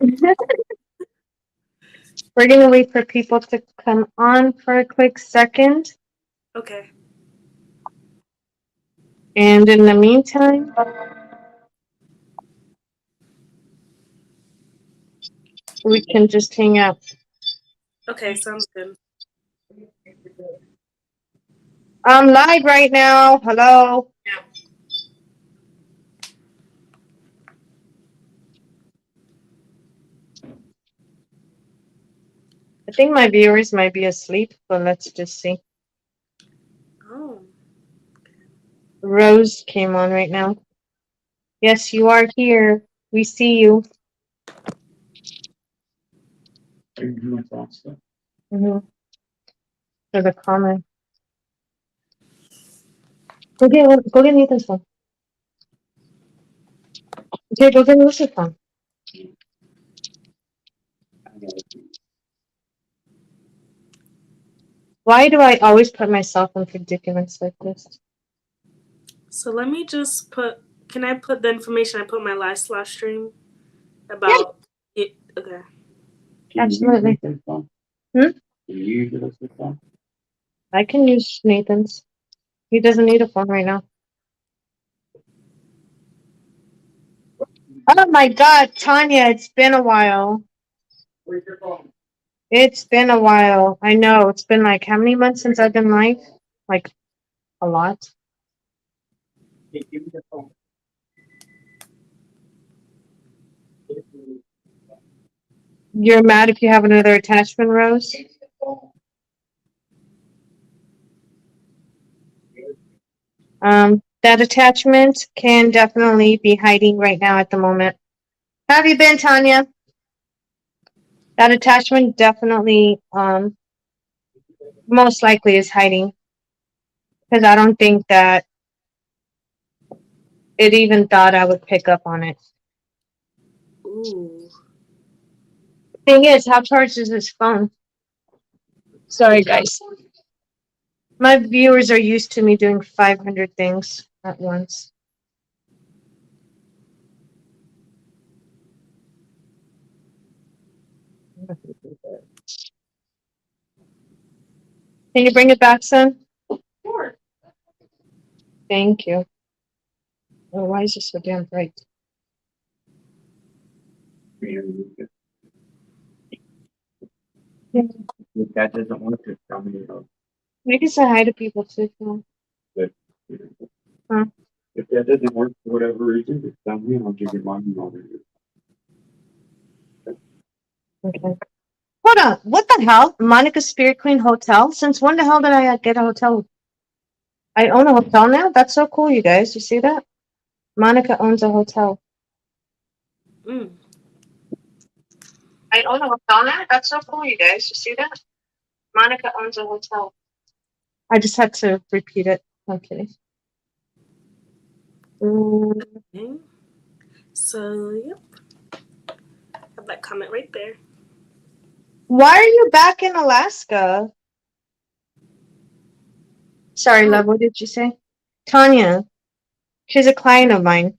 We're gonna wait for people to come on for a quick second. Okay. And in the meantime, we can just hang out. Okay, sounds good. I'm live right now. Hello. I think my viewers might be asleep, but let's just see. Oh. Rose came on right now. Yes, you are here. We see you. Mm-hmm. For the comment. Go get Nathan's phone. Okay, go get Lucy's phone. Why do I always put myself in predicaments like this? So let me just put. Can I put the information I put in my last live stream Yeah, about it? Okay. absolutely. Hmm? I can use Nathan's. He doesn't need a phone right now. Oh my God, Tanya, it's been a while. It's been a while. I know. It's been like how many months since I've been live? Like a lot. You're mad if you have another attachment, Rose? That attachment can definitely be hiding right now at the moment. How have you been, Tanya? That attachment definitely, most likely is hiding because I don't think that it even thought I would pick up on it. Ooh. Thing is, how charged is this phone? Sorry, guys. My viewers are used to me doing 500 things at once. Can you bring it back, son? Sure. Thank you. Oh, why is it so damn bright? Yeah. You can say hi to people too. If you want. Huh? Okay. Hold on. What the hell? Monica Spirit Queen Hotel? Since when the hell did I get a hotel? I own a hotel now? That's so cool, you guys. You see that? Monica owns a hotel. Mm. I own a hotel now? That's so cool, you guys. You see that? Monica owns a hotel. I just had to repeat it. I'm kidding. Okay. So yep, have that comment right there. Why are you back in Alaska? Sorry, Oh. love. What did you say? Tanya. She's a client of mine.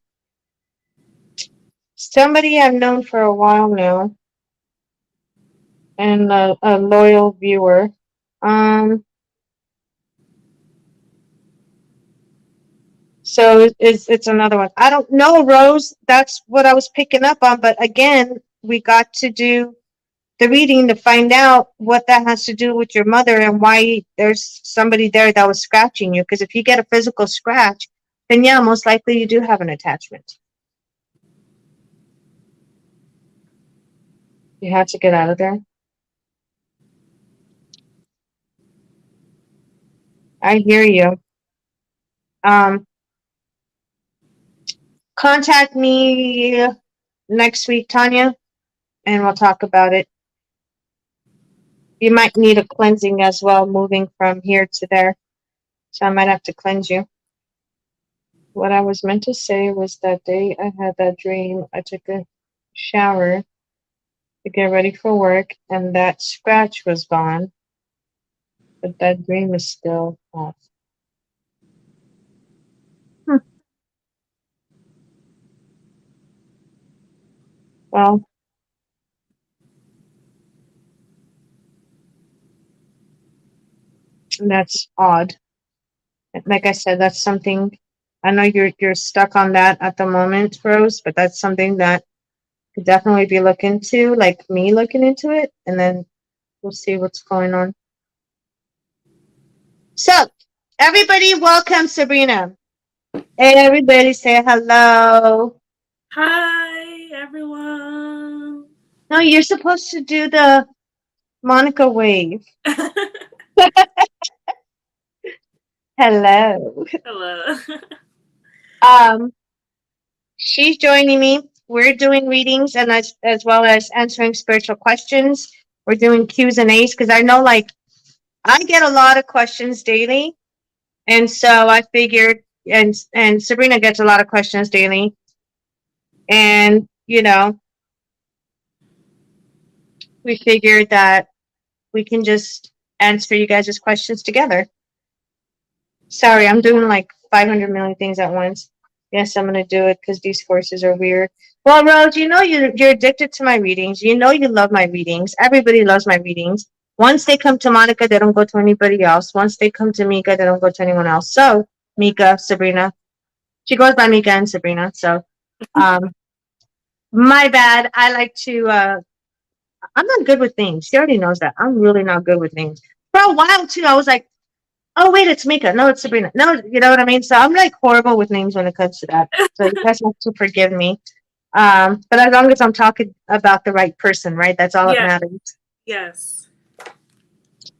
Somebody I've known for a while now. And a loyal viewer. Um, so it's another one. I don't know, Rose. That's what I was picking up on. But again, we got to do the reading to find out what that has to do with your mother and why there's somebody there that was scratching you. Because if you get a physical scratch, then yeah, most likely you do have an attachment. You have to get out of there. I hear you. Um, contact me next week, Tanya, and we'll talk about it. You might need a cleansing as well, moving from here to there. So I might have to cleanse you. What I was meant to say was that day I had that dream. I took a shower to get ready for work, and that scratch was gone, but that dream is still off. Hmm. Well, And that's odd. Like I said, that's something. I know you're stuck on that at the moment, Rose, but that's something that could definitely be looked into, like me looking into it, and then we'll see what's going on. So, everybody, welcome Sabrina. Everybody, say hello. Hi, everyone. No, you're supposed to do the Monica wave. Hello. Hello. Um, she's joining me. We're doing readings and as well as answering spiritual questions. We're doing Q's and A's because I know, like, I get a lot of questions daily, and so I figured, and Sabrina gets a lot of questions daily, and we figured that we can just answer you guys' questions together. Sorry, I'm doing like 500 million things at once. Yes, I'm gonna do it because these forces are weird. Well, Rose, you're addicted to my readings. You know you love my readings. Everybody loves my readings. Once they come to Monica, they don't go to anybody else. Once they come to Mika, they don't go to anyone else. So Mika, Sabrina, she goes by Mika and Sabrina. So, um, my bad. I like to. I'm not good with names. She already knows that. I'm really not good with names. For a while too, I was like, oh wait, it's Mika. No, it's Sabrina. No, you know what I mean. So I'm like horrible with names when it comes to that. So you guys have to forgive me. But as long as I'm talking about the right person, right? That's all that Yeah. matters. Yes.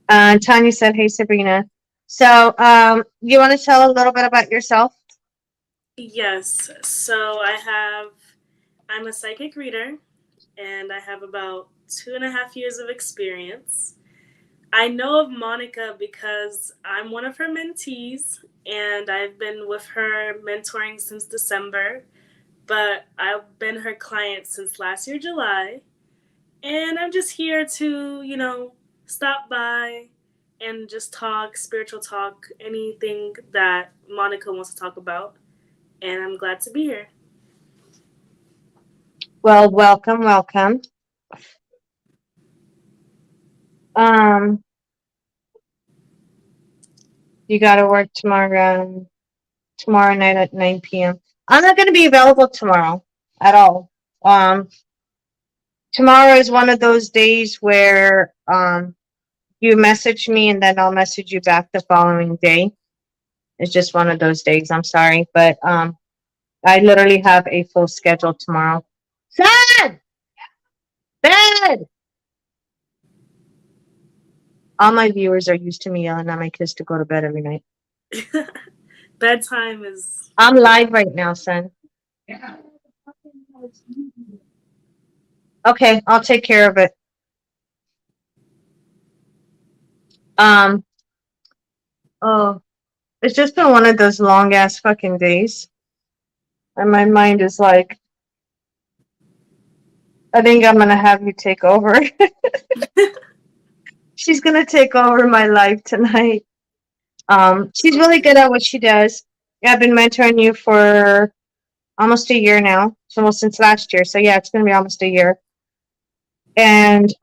Tanya said, "Hey Sabrina." So you want to tell a little bit about yourself? Yes. I'm a psychic reader, and I have about 2.5 years of experience. I know of Monica because I'm one of her mentees, and I've been with her mentoring since December, but I've been her client since last year, July. And I'm just here to, stop by and just talk, spiritual talk, anything that Monica wants to talk about. And I'm glad to be here. Well, welcome, welcome. Um, you got to work tomorrow night at 9 p.m. I'm not going to be available tomorrow at all. Tomorrow is one of those days where you message me and then I'll message you back the following day. It's just one of those days. I'm sorry, but I literally have a full schedule tomorrow. Sad, bad. All my viewers are used to me yelling at my kids to go to bed every night. Bedtime is. I'm live right now, son. Okay, I'll take care of it. Um, oh, it's just been one of those long ass fucking days. And my mind is like, I think I'm gonna have you take over. She's gonna take over my life tonight. She's really good at what she does. Yeah, I've been mentoring you for almost a year now. It's almost since last year. So yeah, it's gonna be almost a year. And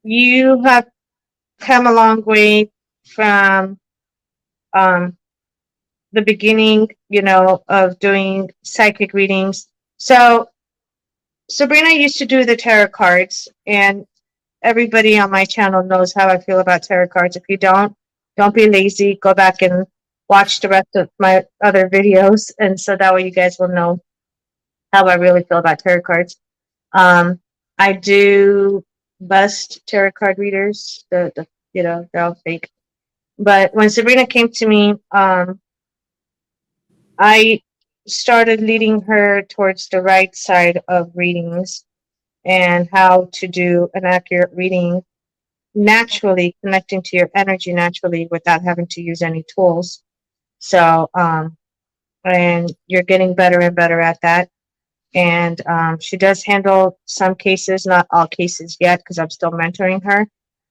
you have come a long way from um the beginning, of doing psychic readings. So Sabrina used to do the tarot cards, and everybody on my channel knows how I feel about tarot cards. If you don't be lazy. Go back and watch the rest of my other videos, and so that way you guys will know how I really feel about tarot cards. I do bust tarot card readers. They're all fake. But when Sabrina came to me, I started leading her towards the right side of readings and how to do an accurate reading naturally, connecting to your energy naturally without having to use any tools. So, and you're getting better and better at that. And she does handle some cases, not all cases yet, because I'm still mentoring her.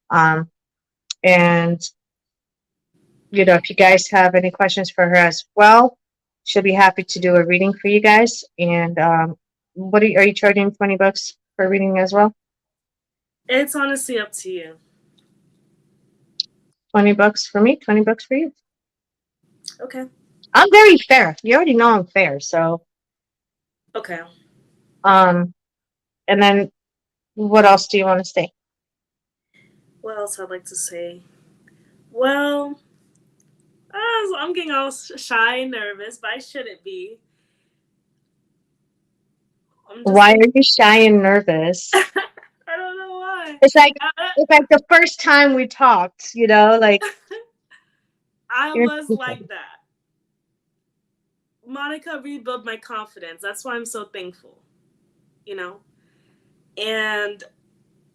Um, and if you guys have any questions for her as well, she'll be happy to do a reading for you guys. And are you charging $20 for reading as well? It's honestly up to you. $20 for me, $20 for you. Okay. I'm very fair. You already know I'm fair. So, Okay. um, and then what else do you want to say? What else I'd like to say? Well, I'm getting all shy and nervous, but I shouldn't be. I'm just Why thinking. are you shy and nervous? I don't know why. It's like I, it's like the first time we talked, like I you're was like that. Monica rebuilt my confidence. That's why I'm so thankful. You know, and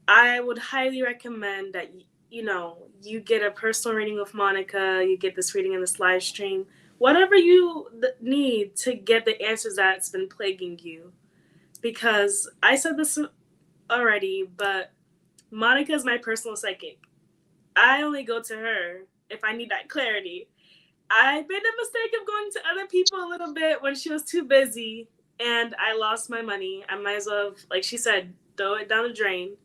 I would highly recommend that you get a personal reading with Monica. You get this reading in this live stream. Whatever you need to get the answers that's been plaguing you. Because I said this already, but Monica is my personal psychic. I only go to her if I need that clarity. I made the mistake of going to other people a little bit when she was too busy, and I lost my money. I might as well, like she said, throw it down the drain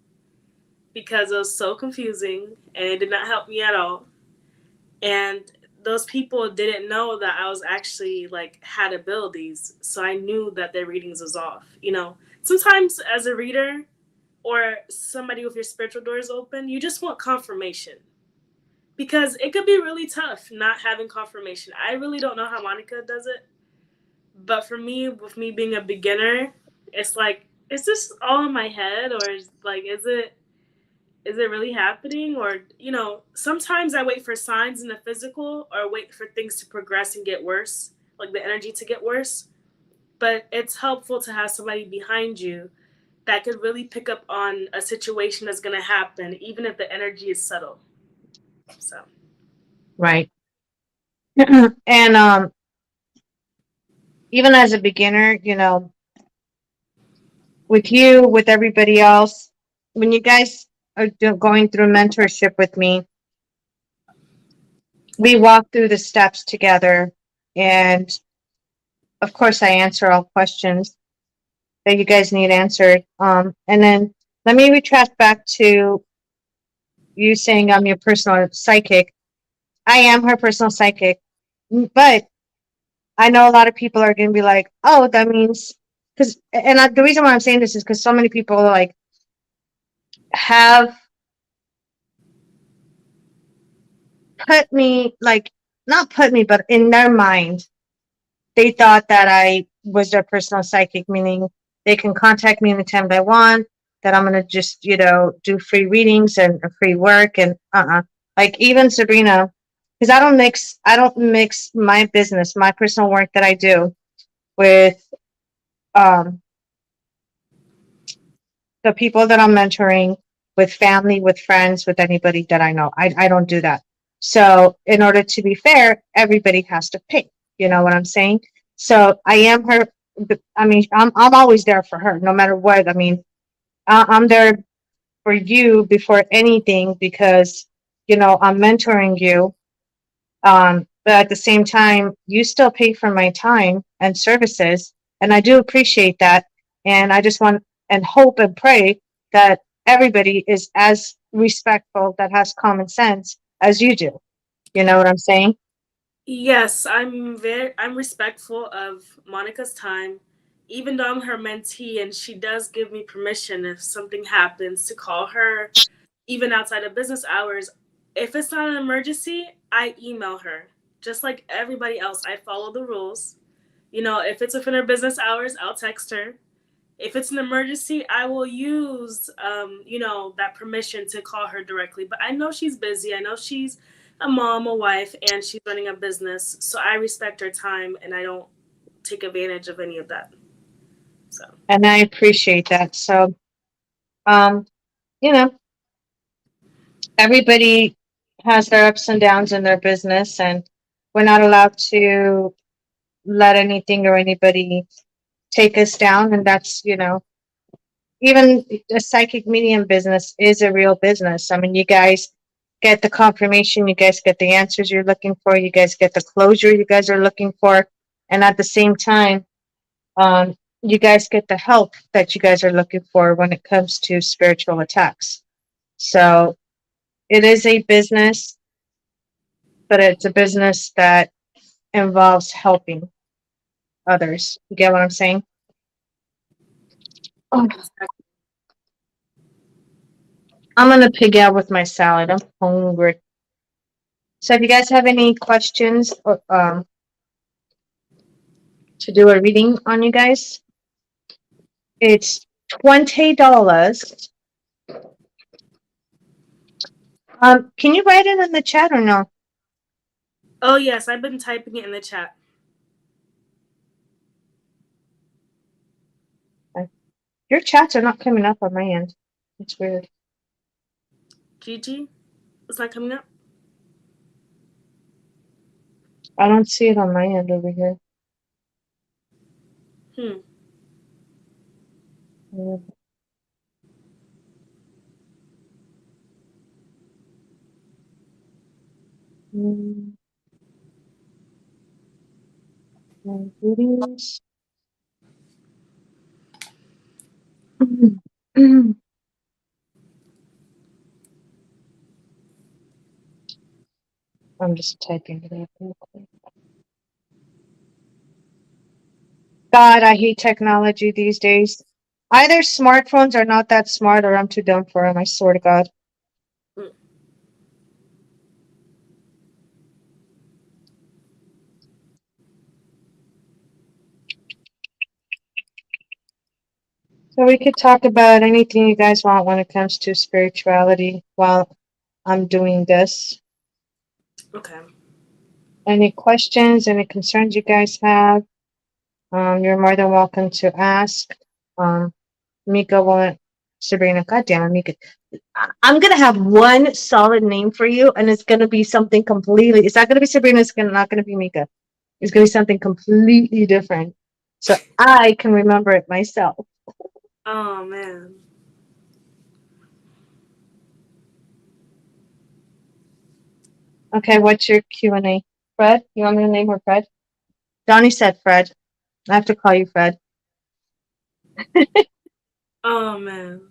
because it was so confusing and it did not help me at all. And those people didn't know that I was actually like had abilities, so I knew that their readings was off. Sometimes as a reader or somebody with your spiritual doors open, you just want confirmation because it could be really tough not having confirmation. I really don't know how Monica does it, but for me, with me being a beginner, it's like, is this all in my head, or is it really happening? Or sometimes I wait for signs in the physical, or wait for things to progress and get worse, like the energy to get worse. But it's helpful to have somebody behind you that could really pick up on a situation that's going to happen, even if the energy is subtle. So right. And even as a beginner, with you, with everybody else, when you guys are going through mentorship with me, we walk through the steps together, and of course, I answer all questions that you guys need answered. And then let me retract back to you saying I'm your personal psychic. I am her personal psychic, but I know a lot of people are going to be like, "Oh, that means," the reason why I'm saying this is because so many people like have put me like not put me, but in their mind, they thought that I was their personal psychic, meaning they can contact me anytime they want. That I'm gonna just do free readings and free work and like even Sabrina, because I don't mix my business, my personal work that I do with um the people that I'm mentoring, with family, with friends, with anybody that I know. I don't do that. So in order to be fair, everybody has to pay. You know what I'm saying? So I am her. I mean, I'm always there for her, no matter what. I mean, I'm there for you before anything because I'm mentoring you. But at the same time, you still pay for my time and services, and I do appreciate that. And I just want and hope and pray that everybody is as respectful, that has common sense as you do. You know what I'm saying? yes, I'm respectful of Monica's time, even though I'm her mentee and she does give me permission if something happens to call her, even outside of business hours. If it's not an emergency, I email her. Just like everybody else, I follow the rules. If it's within her business hours, I'll text her. If it's an emergency, I will use, that permission to call her directly. But I know she's busy. I know she's a mom, a wife, and she's running a business. So I respect her time and I don't take advantage of any of that. So, And I appreciate that. So, um, you know, everybody has their ups and downs in their business, and we're not allowed to let anything or anybody take us down. And that's, even the psychic medium business is a real business. I mean, you guys get the confirmation, you guys get the answers you're looking for, you guys get the closure you guys are looking for, and at the same time, you guys get the help that you guys are looking for when it comes to spiritual attacks. So it is a business, but it's a business that involves helping others. You get what I'm saying? Oh, Exactly. I'm gonna pig out with my salad. I'm hungry. So if you guys have any questions or, to do a reading on you guys, it's $20. Can you write it in the chat or no? Oh yes, I've been typing it in the chat. Your chats are not coming up on my end. It's weird. Gigi, it's not coming up. I don't see it on my end over here. Hmm. Mm, mm, my readings. I'm just typing it up real quick. God, I hate technology these days. Either smartphones are not that smart or I'm too dumb for them, I swear to God. Hmm. So we could talk about anything you guys want when it comes to spirituality while I'm doing this. Okay. Any questions, any concerns you guys have, you're more than welcome to ask. Um, Mika won't, Sabrina, goddamn it, Mika. I'm gonna have one solid name for you, and it's gonna be something completely. It's not gonna be Sabrina. It's not gonna be Mika. It's gonna be something completely different, so I can remember it myself. Oh man. Okay, what's your Q&A? Fred? You want me to name her Fred? Donnie said Fred. I have to call you Fred. Oh man.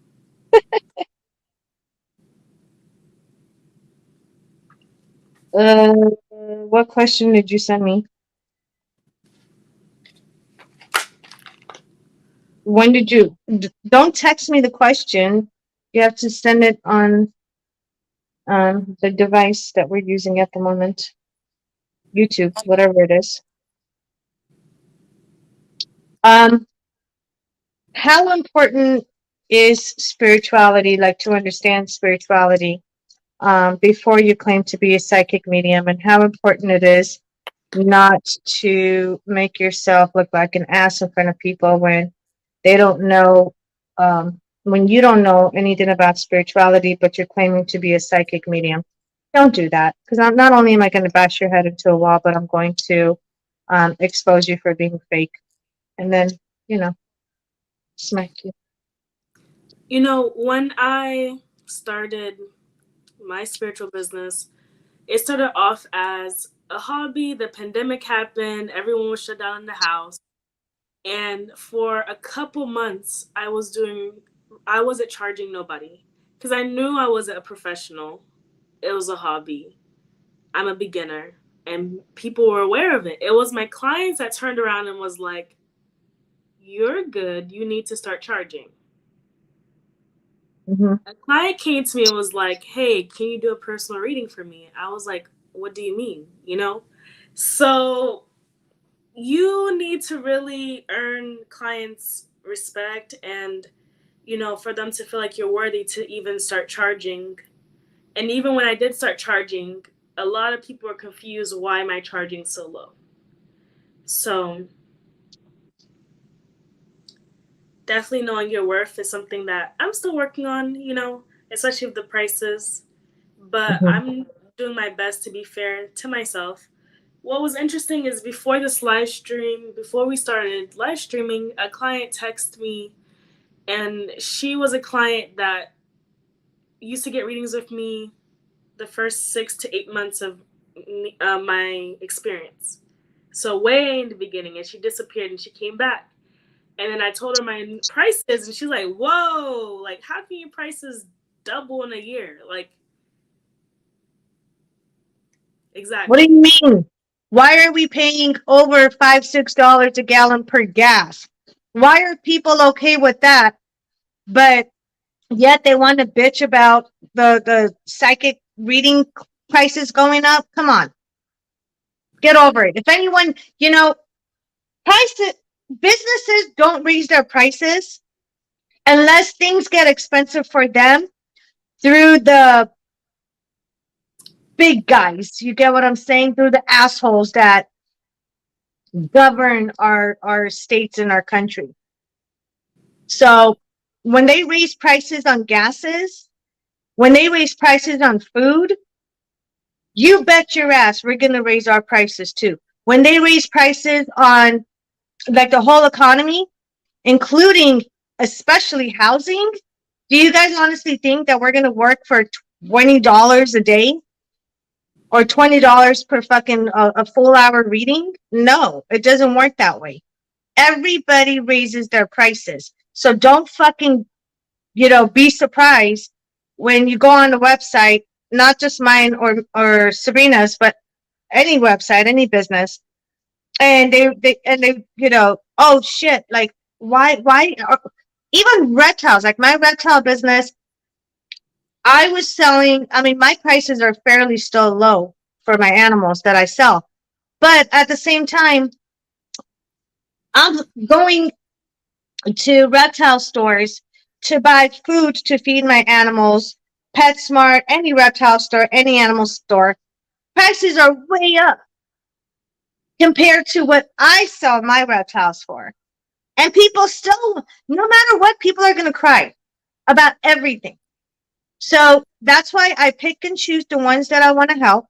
What question did you send me? When did you? Don't text me the question. You have to send it on the device that we're using at the moment. YouTube, whatever it is. Um, how important is spirituality, like to understand spirituality, before you claim to be a psychic medium, and how important it is not to make yourself look like an ass in front of people when they don't know, when you don't know anything about spirituality, but you're claiming to be a psychic medium. Don't do that, because not only am I going to bash your head into a wall, but I'm going to expose you for being fake, and then, you know, smack you. You know, when I started my spiritual business, it started off as a hobby. The pandemic happened, everyone was shut down in the house. And for a couple months, I wasn't charging nobody because I knew I wasn't a professional. It was a hobby. I'm a beginner. And people were aware of it. It was my clients that turned around and was like, "You're good. You need to start charging." Hmm. A client came to me and was like, "Hey, can you do a personal reading for me?" I was like, "What do you mean?" You know? So you need to really earn clients' respect and, you know, for them to feel like you're worthy to even start charging. And even when I did start charging, a lot of people were confused, why am I charging so low? So definitely knowing your worth is something that I'm still working on, you know, especially with the prices. But Hmm. I'm doing my best to be fair to myself. What was interesting is before this live stream, before we started live streaming, a client texted me, and she was a client that used to get readings with me the first 6 to 8 months of my experience. So way in the beginning, and she disappeared, and she came back. And then I told her my prices, and she's like, "Whoa! Like, how can your prices double in a year. Like, What do exactly. you mean? Why are we paying over $5, $6 a gallon per gas? Why are people okay with that? But yet they want to bitch about the psychic reading prices going up. Come on, get over it. If anyone, prices, businesses don't raise their prices unless things get expensive for them through the big guys. You get what I'm saying? Through the assholes that govern our states and our country. So when they raise prices on gases, when they raise prices on food, you bet your ass we're going to raise our prices too. When they raise prices on like the whole economy, including especially housing, do you guys honestly think that we're going to work for $20 a day or $20 per fucking a full hour reading? No, it doesn't work that way. Everybody raises their prices. So don't fucking, be surprised when you go on the website, not just mine or Sabrina's, but any website, any business, and they oh shit, like why even reptiles, like my reptile business, I was selling, I mean, my prices are fairly still low for my animals that I sell. But at the same time, I'm going to reptile stores to buy food to feed my animals, PetSmart, any reptile store, any animal store. Prices are way up compared to what I sell my reptiles for. And people still, no matter what, people are going to cry about everything. So that's why I pick and choose the ones that I want to help.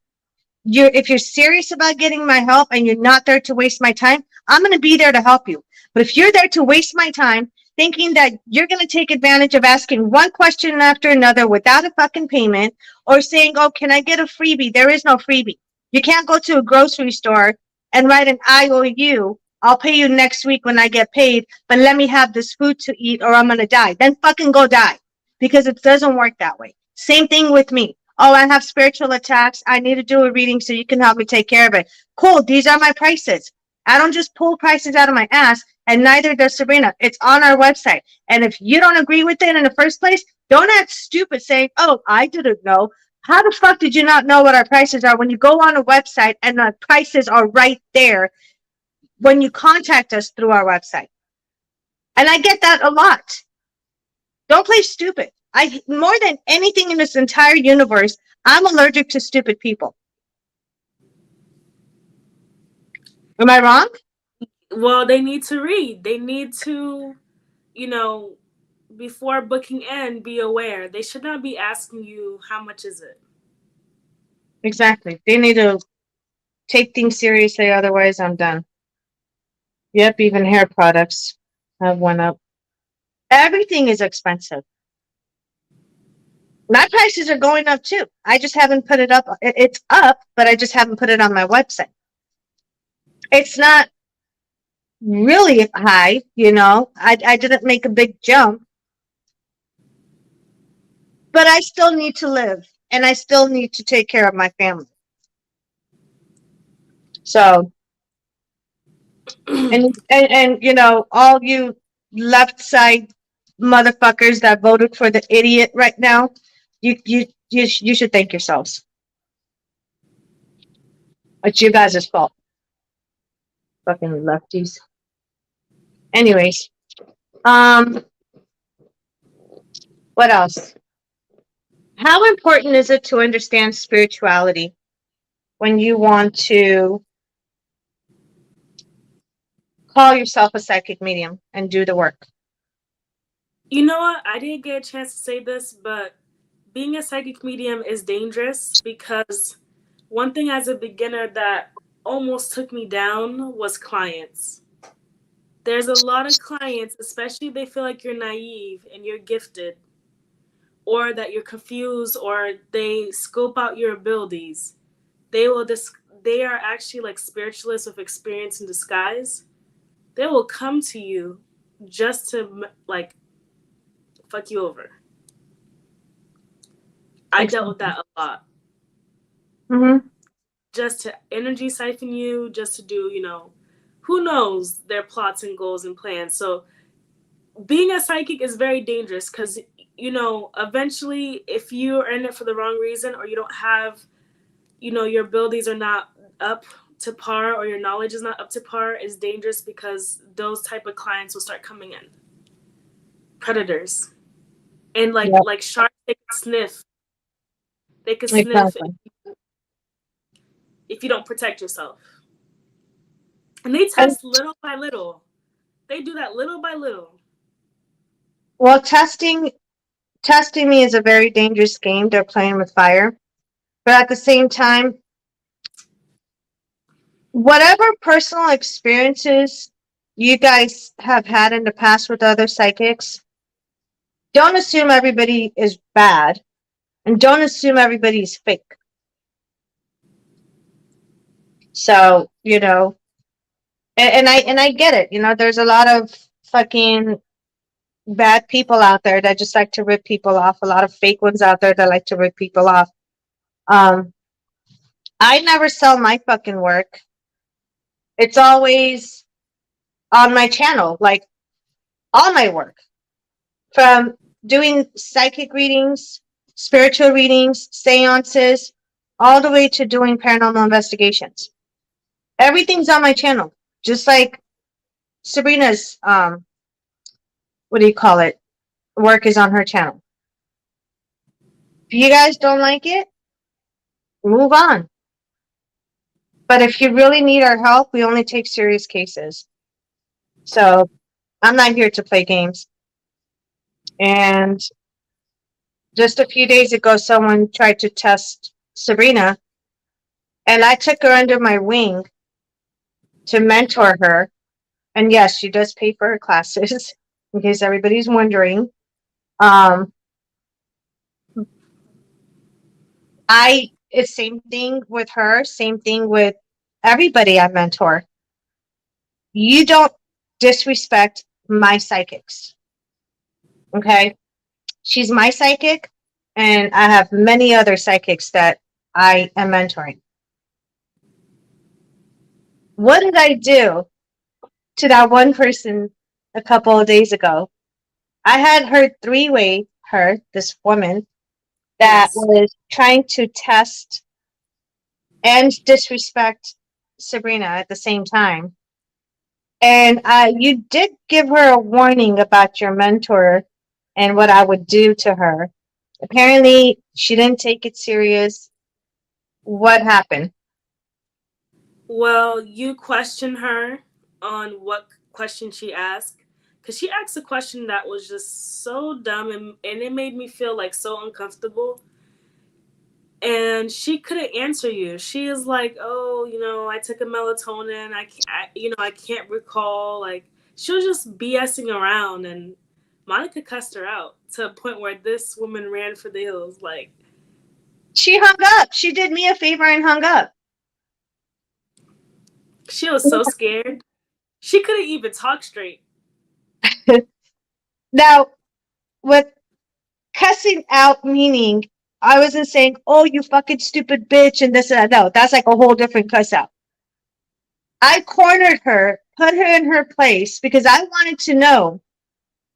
If you're serious about getting my help and you're not there to waste my time, I'm going to be there to help you. But if you're there to waste my time, thinking that you're going to take advantage of asking one question after another without a fucking payment, or saying, oh, can I get a freebie? There is no freebie. You can't go to a grocery store and write an IOU. I'll pay you next week when I get paid, but let me have this food to eat or I'm going to die. Then fucking go die, because it doesn't work that way. Same thing with me. Oh, I have spiritual attacks. I need to do a reading so you can help me take care of it. Cool. These are my prices. I don't just pull prices out of my ass, and neither does Sabrina. It's on our website. And if you don't agree with it in the first place, don't act stupid saying, oh, I didn't know. How the fuck did you not know what our prices are when you go on a website and the prices are right there when you contact us through our website? And I get that a lot. Don't play stupid. More than anything in this entire universe, I'm allergic to stupid people. Am I wrong? Well, they need to read. They need to, you know, before booking in, be aware. They should not be asking you how much is it. Exactly. They need to take things seriously, otherwise I'm done. Yep, even hair products have went up. Everything is expensive. My prices are going up too. I just haven't put it up. It's up, but I just haven't put it on my website. It's not really high, I didn't make a big jump, but I still need to live and I still need to take care of my family. So, and all you left side motherfuckers that voted for the idiot right now, you should thank yourselves. It's you guys' fault. Fucking lefties. Anyways, um, what else? How important is it to understand spirituality when you want to call yourself a psychic medium and do the work? You know what? I didn't get a chance to say this, but being a psychic medium is dangerous because one thing as a beginner that almost took me down was clients. There's a lot of clients, especially if they feel like you're naive and you're gifted, or that you're confused, or they scope out your abilities. They will they are actually like spiritualists with experience in disguise. They will come to you just to like fuck you over. I dealt with Exactly. that a lot. Mm-hmm. Just to energy siphon you, just to do, who knows their plots and goals and plans. So being a psychic is very dangerous because, eventually, if you're in it for the wrong reason or you don't have, your abilities are not up to par or your knowledge is not up to par, is dangerous because those type of clients will start coming in. Predators. And Yep. like sharks, they could sniff. They could sniff Exactly. if you don't protect yourself. And they And test little by little. They do that little by little. well, testing me is a very dangerous game. They're playing with fire. But at the same time, whatever personal experiences you guys have had in the past with other psychics, don't assume everybody is bad and don't assume everybody's fake. So, and I get it. There's a lot of fucking bad people out there that just like to rip people off. A lot of fake ones out there that like to rip people off. Um, I never sell my fucking work. It's always on my channel, like all my work, from doing psychic readings, spiritual readings, seances, all the way to doing paranormal investigations. Everything's on my channel. Just like Sabrina's, what do you call it? Work is on her channel. If you guys don't like it, move on. But if you really need our help, we only take serious cases. So I'm not here to play games. And just a few days ago, someone tried to test Sabrina, and I took her under my wing to mentor her. And yes, she does pay for her classes, in case everybody's wondering. Um, it's same thing with her, same thing with everybody I mentor. You don't disrespect my psychics. Okay? She's my psychic, and I have many other psychics that I am mentoring. What did I do to that one person a couple of days ago? I had her three-way, this woman, that Yes. was trying to test and disrespect Sabrina at the same time. And you did give her a warning about your mentor and what I would do to her. Apparently, she didn't take it serious. What happened? Well, you question her on what question she asked. Because she asked a question that was just so dumb and it made me feel like so uncomfortable. And she couldn't answer you. She is like, "Oh, I took a melatonin. I can't recall." Like she was just BSing around, and Monica cussed her out to a point where this woman ran for the hills. Like She hung up. She did me a favor and hung up. she was so scared. She couldn't even talk straight. Now, with cussing out, meaning I wasn't saying, "Oh, you fucking stupid bitch," and this and that. No, that's like a whole different cuss out. I cornered her, put her in her place because I wanted to know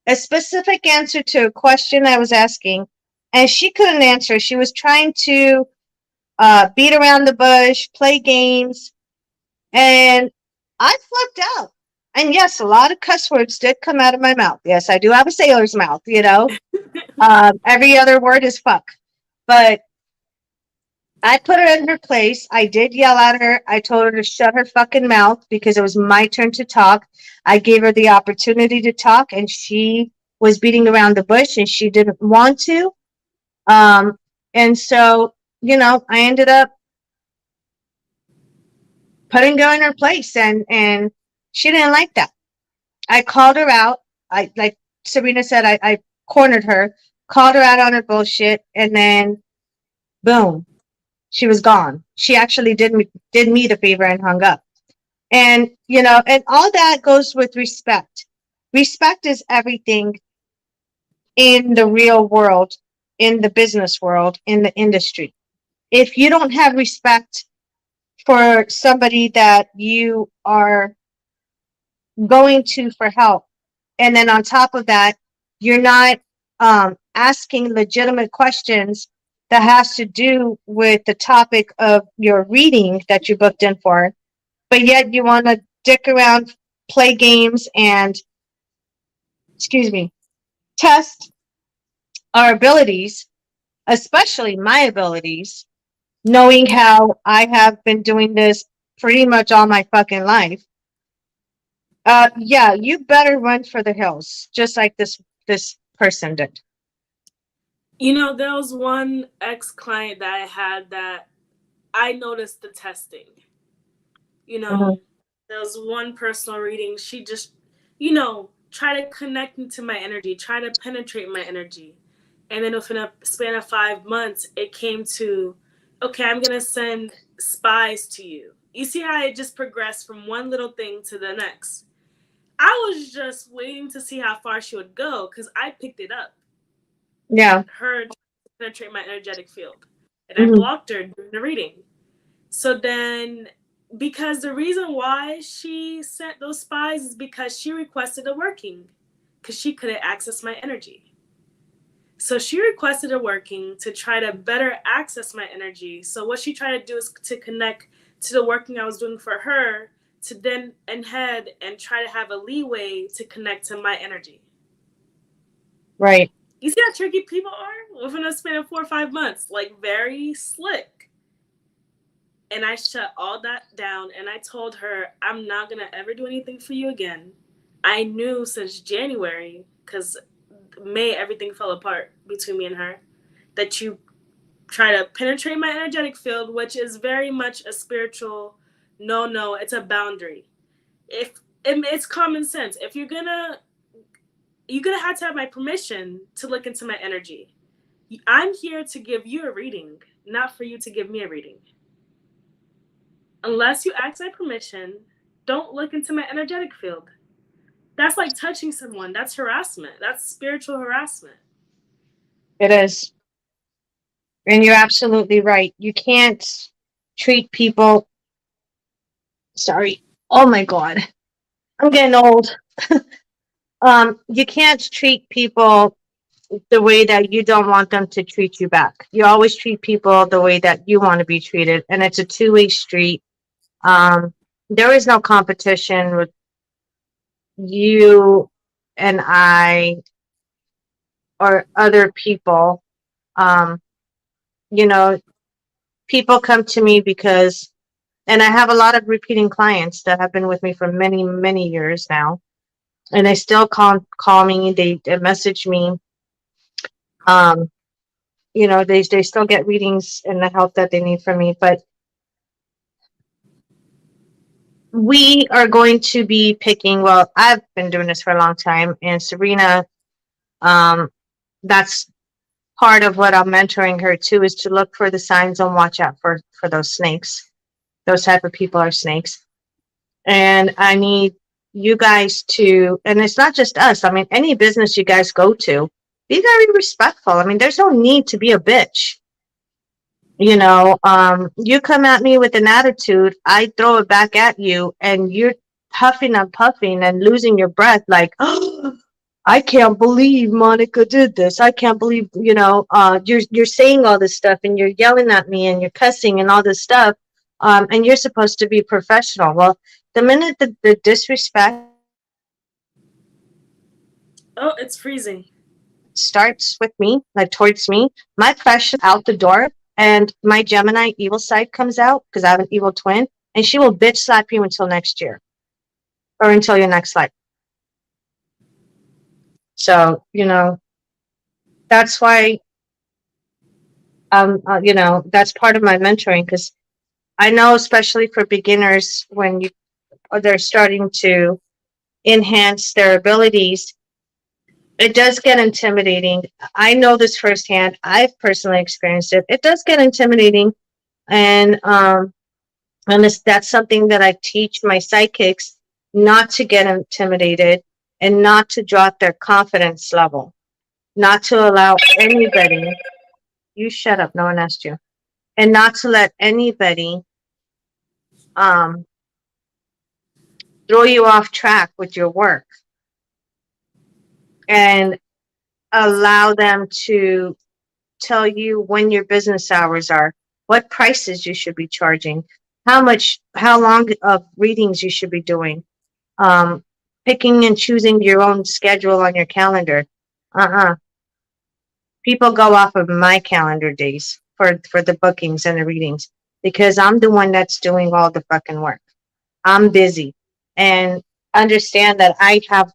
a specific answer to a question I was asking, and she couldn't answer. She was trying to beat around the bush, play games, and I flipped out. And yes, a lot of cuss words did come out of my mouth. Yes, I do have a sailor's mouth. Every other word is fuck. But I put her in her place. I did yell at her. I told her to shut her fucking mouth because it was my turn to talk. I gave her the opportunity to talk, and she was beating around the bush, and she didn't want to. Um, and so, I ended up putting her in her place, and she didn't like that. I called her out. I like Sabrina said, I cornered her, called her out on her bullshit, and then boom, she was gone. She actually did me the favor and hung up. And and all that goes with respect. Respect is everything in the real world. in the business world, in the industry. If you don't have respect for somebody that you are going to for help, and then on top of that, you're not asking legitimate questions that has to do with the topic of your reading that you booked in for, but yet you want to dick around, play games, and, excuse me, test our abilities, especially my abilities, knowing how I have been doing this pretty much all my fucking life. Yeah, you better run for the hills, just like this person did. You know, there was one ex client that I had that I noticed the testing. You Mhm. know, there was one personal reading. She just, try to connect into my energy, try to penetrate my energy. And then within a span of 5 months, it came to, okay, I'm going to send spies to you. You see how it just progressed from one little thing to the next. I was just waiting to see how far she would go because I picked it up. Yeah. Her to penetrate my energetic field. And I Hmm. blocked her during the reading. So then, because the reason why she sent those spies is because she requested a working, because she couldn't access my energy. So she requested a working to try to better access my energy. So what she tried to do is to connect to the working I was doing for her to then and head and try to have a leeway to connect to my energy. Right. You see how tricky people are within a span of 4 or 5 months? Like very slick. And I shut all that down and I told her, I'm not going to ever do anything for you again. I knew since January, because May everything fell apart between me and her, that you try to penetrate my energetic field, which is very much a spiritual no, it's a boundary. If it's common sense. If you're gonna have to have my permission to look into my energy. I'm here to give you a reading, not for you to give me a reading. Unless you ask my permission, don't look into my energetic field. That's like touching someone. That's harassment. That's spiritual harassment. It is. And you're absolutely right. You can't treat people. Sorry. Oh my God. I'm getting old. You can't treat people the way that you don't want them to treat you back. You always treat people the way that you want to be treated, and it's a two-way street. Um, there is no competition with you and I or other people. Um, you know, people come to me because, and I have a lot of repeating clients that have been with me for many, many years now, and they still call me. They message me. Um, they still get readings and the help that they need from me, but we are going to be picking. Well, I've been doing this for a long time, and Serena, um, that's part of what I'm mentoring her to, is to look for the signs and watch out for those snakes. Those type of people are snakes, and I need you guys to. And it's not just us. I mean, any business you guys go to, be very respectful. I mean, there's no need to be a bitch. You come at me with an attitude, I throw it back at you, and you're huffing and puffing and losing your breath, like, oh, I can't believe Monica did this. I can't believe, you're saying all this stuff and you're yelling at me and you're cussing and all this stuff. And you're supposed to be professional. Well, the minute the disrespect Oh, it's freezing. starts with me, like towards me, my professional out the door, and my Gemini evil side comes out because I have an evil twin, and she will bitch slap you until next year or until your next life. So, that's why, that's part of my mentoring, because I know, especially for beginners, when they're starting to enhance their abilities, it does get intimidating. I know this firsthand. I've personally experienced it. It does get intimidating, and that's something that I teach my psychics, not to get intimidated and not to drop their confidence level. not to allow anybody, you shut up, no one asked you, and not to let anybody um, throw you off track with your work, and allow them to tell you when your business hours are, what prices you should be charging, how long of readings you should be doing, um, picking and choosing your own schedule on your calendar. Uh-uh. People go off of my calendar days for the bookings and the readings because I'm the one that's doing all the fucking work. I'm busy, and understand that I have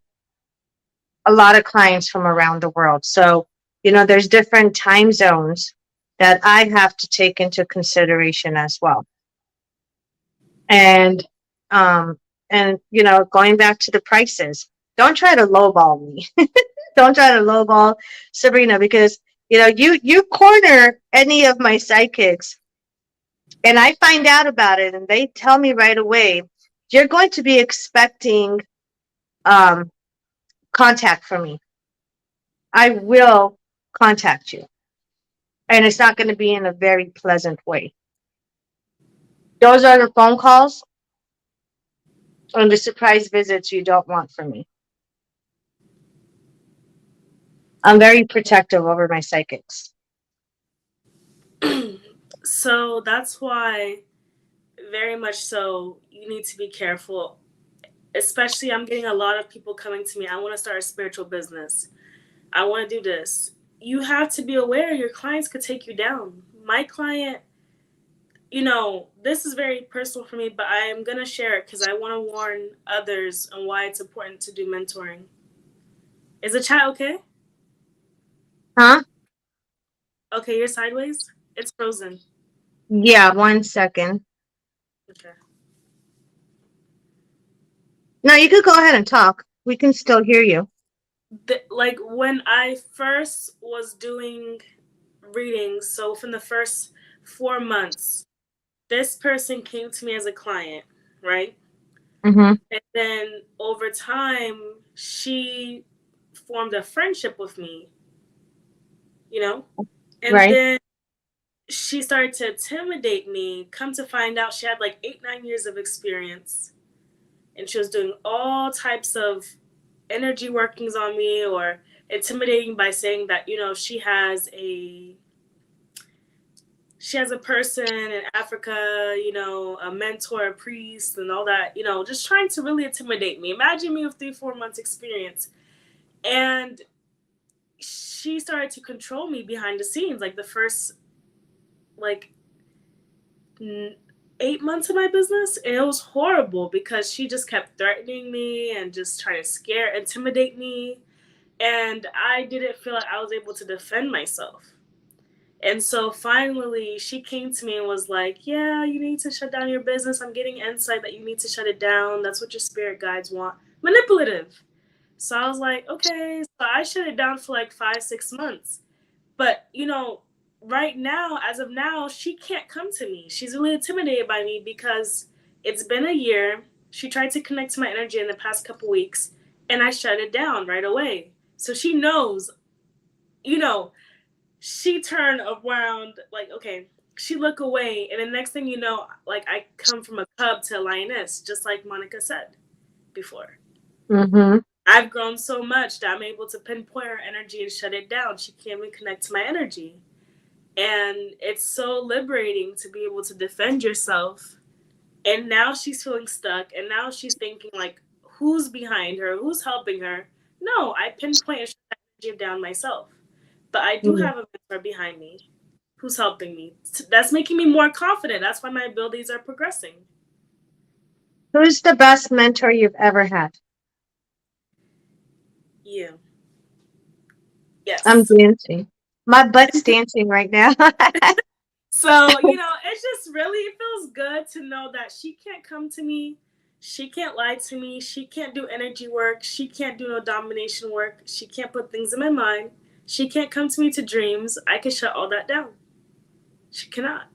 a lot of clients from around the world. So, there's different time zones that I have to take into consideration as well. And going back to the prices, don't try to lowball me. Don't try to lowball Sabrina, because you corner any of my sidekicks and I find out about it and they tell me right away, you're going to be expecting um, contact from me. I will contact you, and it's not going to be in a very pleasant way. Those are the phone calls and the surprise visits you don't want from me. I'm very protective over my psychics. So that's why, very much so, you need to be careful. Especially, I'm getting a lot of people coming to me. I want to start a spiritual business. I want to do this. You have to be aware your clients could take you down. My client, this is very personal for me, but I am going to share it because I want to warn others on why it's important to do mentoring. Is the chat okay? Huh? Okay, you're sideways? It's frozen. Yeah, 1 second. Okay. No, you could go ahead and talk. We can still hear you. Like when I first was doing readings, so from the first 4 months, this person came to me as a client, right? Mm-hmm. And then over time, she formed a friendship with me, and Right. then she started to intimidate me. Come to find out, she had like 8, 9 years of experience, and she was doing all types of energy workings on me, or intimidating by saying that she has a person in Africa, a mentor, a priest, and all that, just trying to really intimidate me. Imagine me with 3, 4 months experience. And she started to control me behind the scenes, like the first, like, 8 months of my business. And it was horrible because she just kept threatening me and just trying to intimidate me. And I didn't feel like I was able to defend myself. And so finally, she came to me and was like, yeah, you need to shut down your business. I'm getting insight that you need to shut it down. That's what your spirit guides want. Manipulative. So I was like, okay. So I shut it down for like 5, 6 months. But, right now, as of now, she can't come to me. She's really intimidated by me because it's been a year. She tried to connect to my energy in the past couple weeks, and I shut it down right away. So she knows, you know, she turned around, like, okay, she look away, and the next thing you know, like, I come from a cub to a lioness, just like Monica said before. Mm-hmm. I've grown so much that I'm able to pinpoint her energy and shut it down. She can't even connect to my energy. And it's so liberating to be able to defend yourself. And now she's feeling stuck, and now she's thinking, like, who's behind her? Who's helping her? No, I pinpoint and shut that energy down myself. But I do have a mentor behind me who's helping me. That's making me more confident. That's why my abilities are progressing. Who's the best mentor you've ever had? You. I'm Yes. dancing. My butt's dancing right now. So, it's just really, it feels good to know that she can't come to me. She can't lie to me. She can't do energy work. She can't do no domination work. She can't put things in my mind. She can't come to me to dreams. I can shut all that down. She cannot.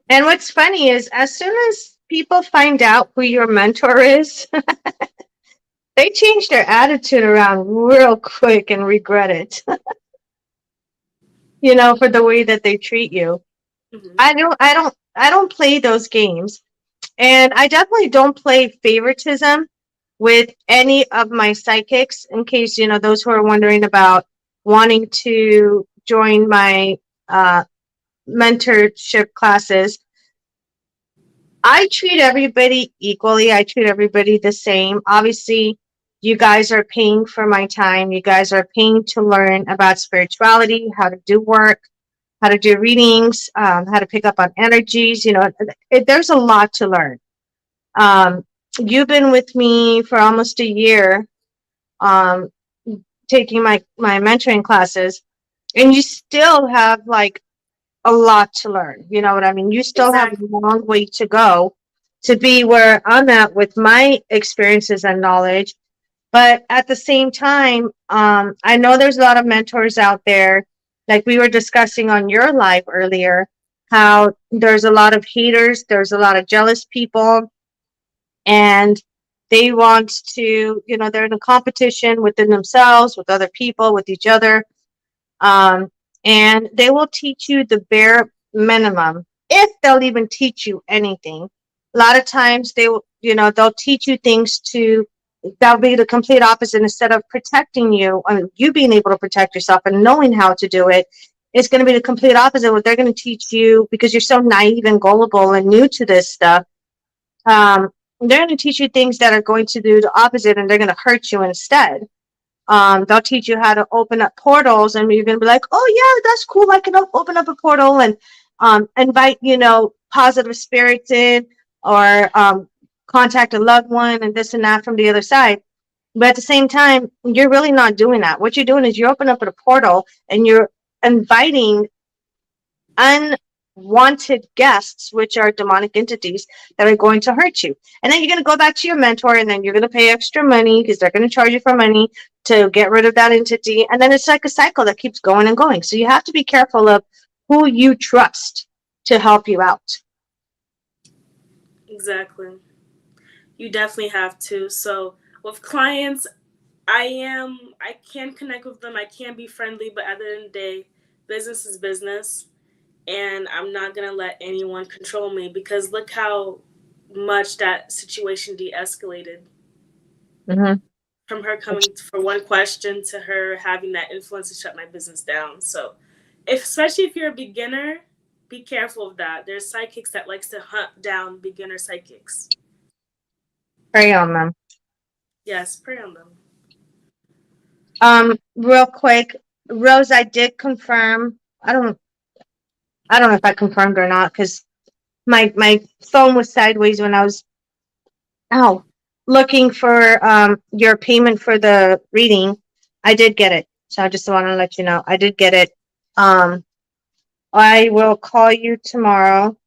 And what's funny is, as soon as people find out who your mentor is, they change their attitude around real quick and regret it, for the way that they treat you. Hmm. I don't play those games. And I definitely don't play favoritism with any of my psychics, in case, those who are wondering about wanting to join my uh, mentorship classes. I treat everybody equally. I treat everybody the same. Obviously, you guys are paying for my time. You guys are paying to learn about spirituality, how to do work, how to do readings, how to pick up on energies. There's a lot to learn. Um, you've been with me for almost a year, um, taking my mentoring classes, and you still have like a lot to learn. You know what I mean? You still have a Exactly. long way to go to be where I'm at with my experiences and knowledge. But at the same time, I know there's a lot of mentors out there, like we were discussing on your live earlier, how there's a lot of haters, there's a lot of jealous people, and they want to, they're in a competition within themselves, with other people, with each other, um, and they will teach you the bare minimum, if they'll even teach you anything. A lot of times they'll teach you things to that'll be the complete opposite. Instead of protecting you, I mean, you being able to protect yourself and knowing how to do it, it's going to be the complete opposite. What they're going to teach you, because you're so naive and gullible and new to this stuff, um, they're going to teach you things that are going to do the opposite, and they're going to hurt you instead. They'll teach you how to open up portals, and you're going to be like, oh yeah, that's cool, I can open up a portal and invite positive spirits in, or contact a loved one and this and that from the other side. But at the same time, you're really not doing that. What you're doing is you're opening up a portal and you're inviting unwanted guests, which are demonic entities that are going to hurt you. And then you're going to go back to your mentor, and then you're going to pay extra money because they're going to charge you for money to get rid of that entity. And then it's like a cycle that keeps going and going. So you have to be careful of who you trust to help you out. Exactly. You definitely have to. So with clients, I can connect with them. I can be friendly, but at the end of the day, business is business, and I'm not gonna let anyone control me because look how much that situation de-escalated Mm-hmm. from her coming for one question to her having that influence to shut my business down. So, especially if you're a beginner, be careful of that. There's psychics that likes to hunt down beginner psychics. Pray on them. Yes, pray on them. Real quick, Rose, I did confirm. I don't know if I confirmed or not, because my phone was sideways when I was Oh, looking for your payment for the reading. I did get it. So I just want to let you know I did get it. Um, I will call you tomorrow.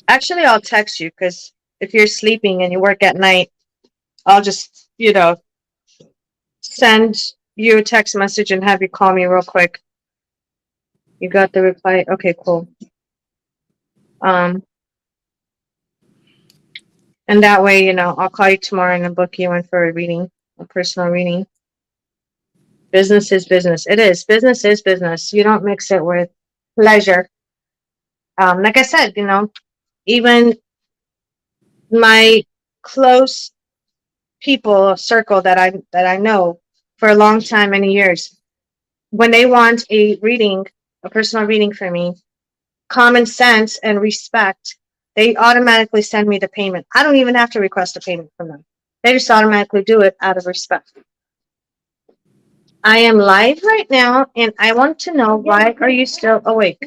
Actually, I'll text you, because if you're sleeping and you work at night, I'll just, send you a text message and have you call me real quick. You got the reply? Okay, cool. Um, and that way, I'll call you tomorrow and then book you in for a reading, a personal reading. Business is business. It is. Business is business. You don't mix it with pleasure. Like I said, even my close people circle that I know for a long time, many years, when they want a reading, a personal reading for me, common sense and respect, they automatically send me the payment. I don't even have to request a payment from them. They just automatically do it out of respect. I am live right now, and I want to know, why are you still awake?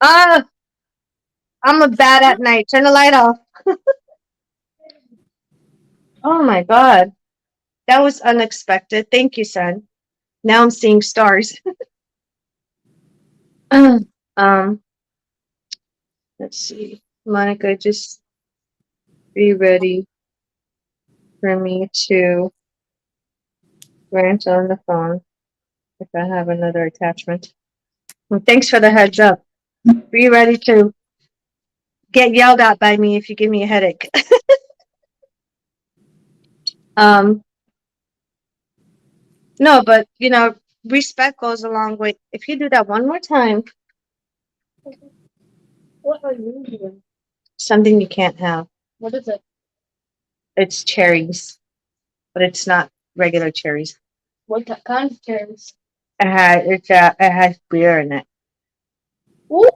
Ah, I'm a bad at night. Turn the light off. Oh my God. That was unexpected. Thank you, son. Now I'm seeing stars. um, let's see. Monica, just be ready for me to rant on the phone if I have another attachment. Well, thanks for the heads up. Be ready to get yelled at by me if you give me a headache. Um, no, but respect goes a long way. If you do that one more time, what are you doing? Something you can't have. What is it? It's cherries, but it's not regular cherries. What kind of cherries? It has beer in it. Ooh,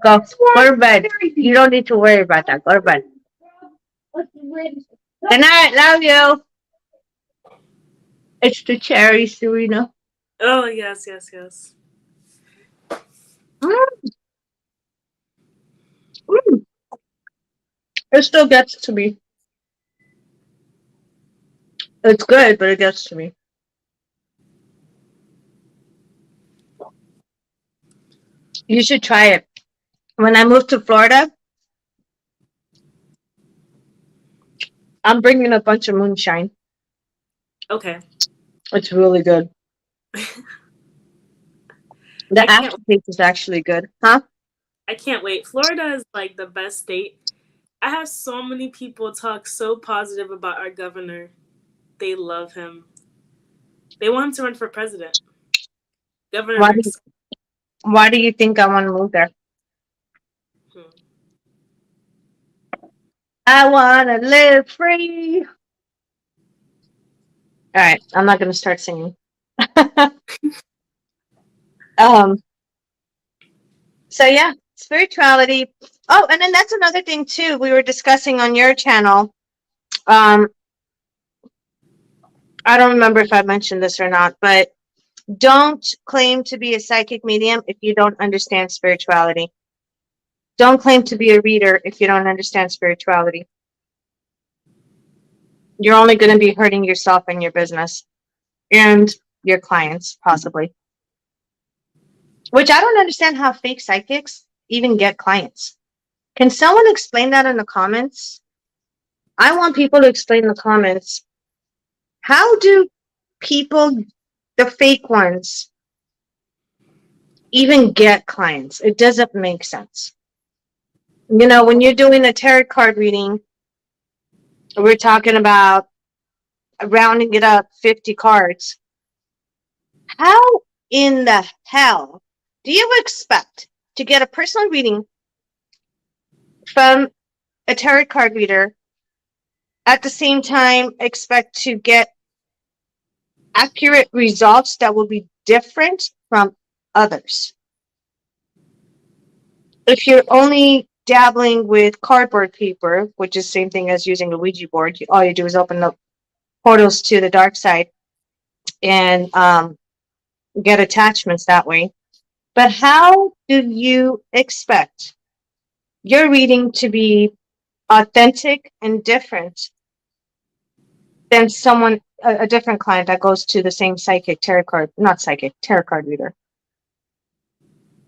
go to bed. You don't need to worry about that. Go to bed. Good night. Love you. It's the cherries, Serena. Oh, yes, yes, yes. Mm, mm. It still gets to me. It's good, but it gets to me. You should try it. When I moved to Florida, I'm bringing a bunch of moonshine. Okay. It's really good. I The can't aftertaste is actually good, huh? I can't wait. Florida is like the best state. I have so many people talk so positive about our governor. They love him. They want him to run for president. Governor Why do you, Rick's. why do you think I want to move there? Hmm. I want to live free. All right, I'm not going to start singing. um. So yeah, spirituality. Oh, and then that's another thing too. We were discussing on your channel. Um, I don't remember if I mentioned this or not, but don't claim to be a psychic medium if you don't understand spirituality. Don't claim to be a reader if you don't understand spirituality. You're only going to be hurting yourself and your business and your clients, possibly. Which I don't understand how fake psychics even get clients. Can someone explain that in the comments? I want people to explain in the comments. How do people, the fake ones, even get clients? It doesn't make sense. When you're doing a tarot card reading, we're talking about rounding it up 50 cards. How in the hell do you expect to get a personal reading from a tarot card reader, at the same time expect to get accurate results that will be different from others? If you're only dabbling with cardboard paper, which is the same thing as using a Ouija board, all you do is open up portals to the dark side and get attachments that way. But how do you expect your reading to be authentic and different than a different client that goes to the same tarot card reader?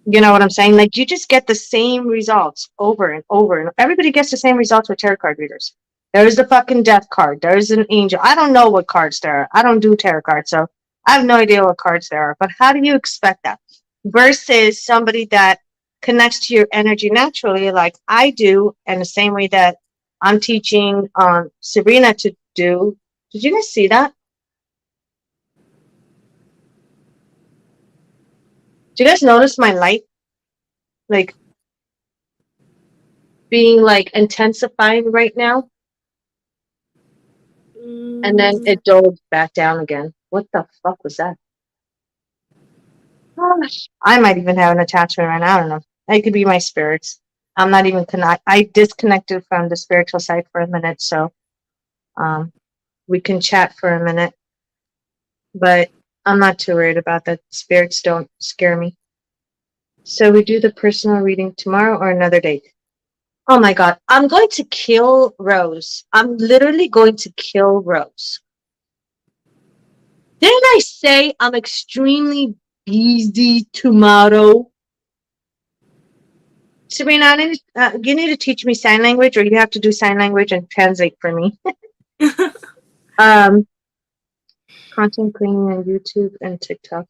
You know what I'm saying? Like, you just get the same results over and over, and everybody gets the same results with tarot card readers. There's the fucking death card. There's an angel. I don't know what cards there are. I don't do tarot cards, so I have no idea what cards there are. But how do you expect that? Versus somebody that connects to your energy naturally, like I do, and the same way that I'm teaching Sabrina to do. Did you guys see that? Do you guys notice my light, like, being like intensifying right now? And then Mm, it dove back down again. What the fuck was that? Gosh, I might even have an attachment right now. I don't know. It could be my spirits. I'm not even I disconnected from the spiritual side for a minute, so um, we can chat for a minute. But I'm not too worried about that. Spirits don't scare me. So we do the personal reading tomorrow or another day. Oh my god, I'm going to kill Rose. I'm literally going to kill Rose. Didn't I say I'm extremely busy tomorrow? Sabrina, you need to teach me sign language, or you have to do sign language and translate for me. um, Content creating on YouTube and TikTok.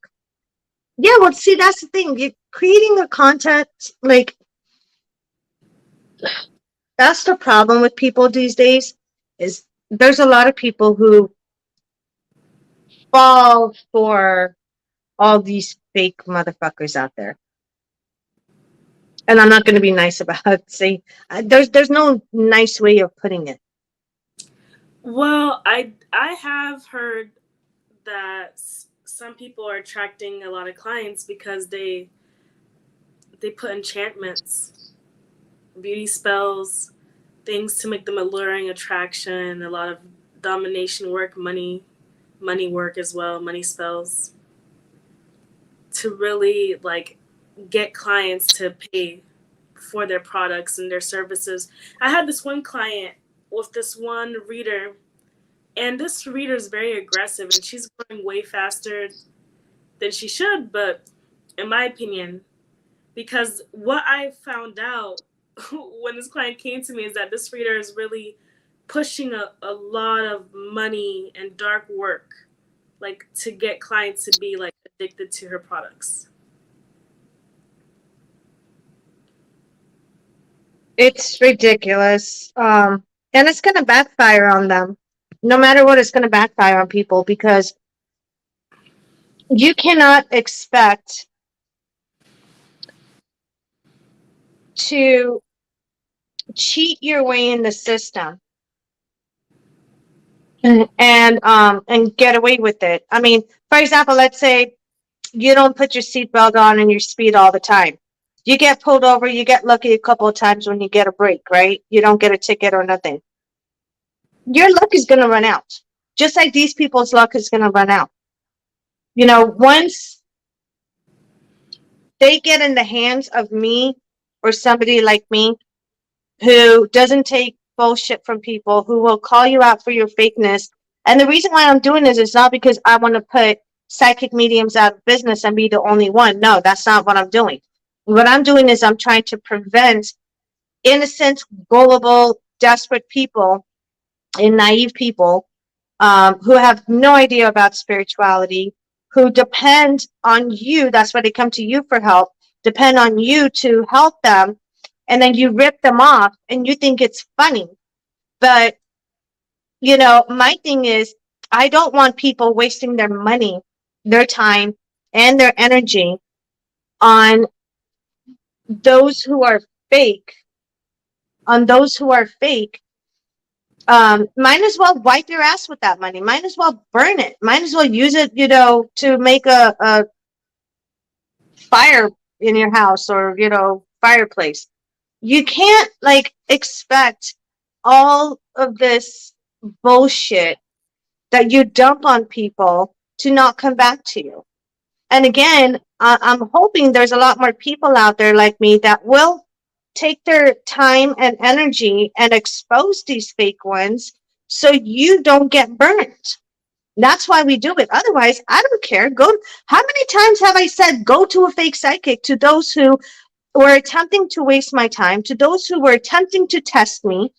Yeah, well, see, that's the thing. You're creating a content, like, that's the problem with people these days, is there's a lot of people who fall for all these fake motherfuckers out there. And I'm not going to be nice about it. See, there's no nice way of putting it. Well, I have heard that some people are attracting a lot of clients because they put enchantments, beauty spells, things to make them alluring attraction, a lot of domination work, money work as well, money spells to really like get clients to pay for their products and their services. I had this one client with this one reader, and this reader is very aggressive and she's growing way faster than she should, but in my opinion, because what I found out when this client came to me is that this reader is really pushing a lot of money and dark work, like to get clients to be like addicted to her products. It's ridiculous. And it's going to backfire on them. No matter what, it's going to backfire on people because you cannot expect to cheat your way in the system and get away with it. I mean, for example, let's say you don't put your seatbelt on and you speed all the time. You get pulled over, you get lucky a couple of times when you get a break, right? You don't get a ticket or nothing. Your luck is going to run out. Just like these people's luck is going to run out. You know, once they get in the hands of me or somebody like me who doesn't take bullshit from people, who will call you out for your fakeness. And the reason why I'm doing this is not because I want to put psychic mediums out of business and be the only one. No, that's not what I'm doing. What I'm doing is I'm trying to prevent innocent, gullible, desperate people and naive people who have no idea about spirituality, who depend on you. That's why they come to you for help, depend on you to help them. And then you rip them off and you think it's funny. But, you know, my thing is, I don't want people wasting their money, their time, and their energy on those who are fake, on those who are fake. Might as well wipe your ass with that money. Might as well burn it. Might as well use it, you know, to make a fire in your house or, you know, fireplace. You can't like expect all of this bullshit that you dump on people to not come back to you. And again, I'm hoping there's a lot more people out there like me that will take their time and energy and expose these fake ones so you don't get burnt. That's why we do it. Otherwise, I don't care. Go. How many times have I said go to a fake psychic to those who were attempting to waste my time, to those who were attempting to test me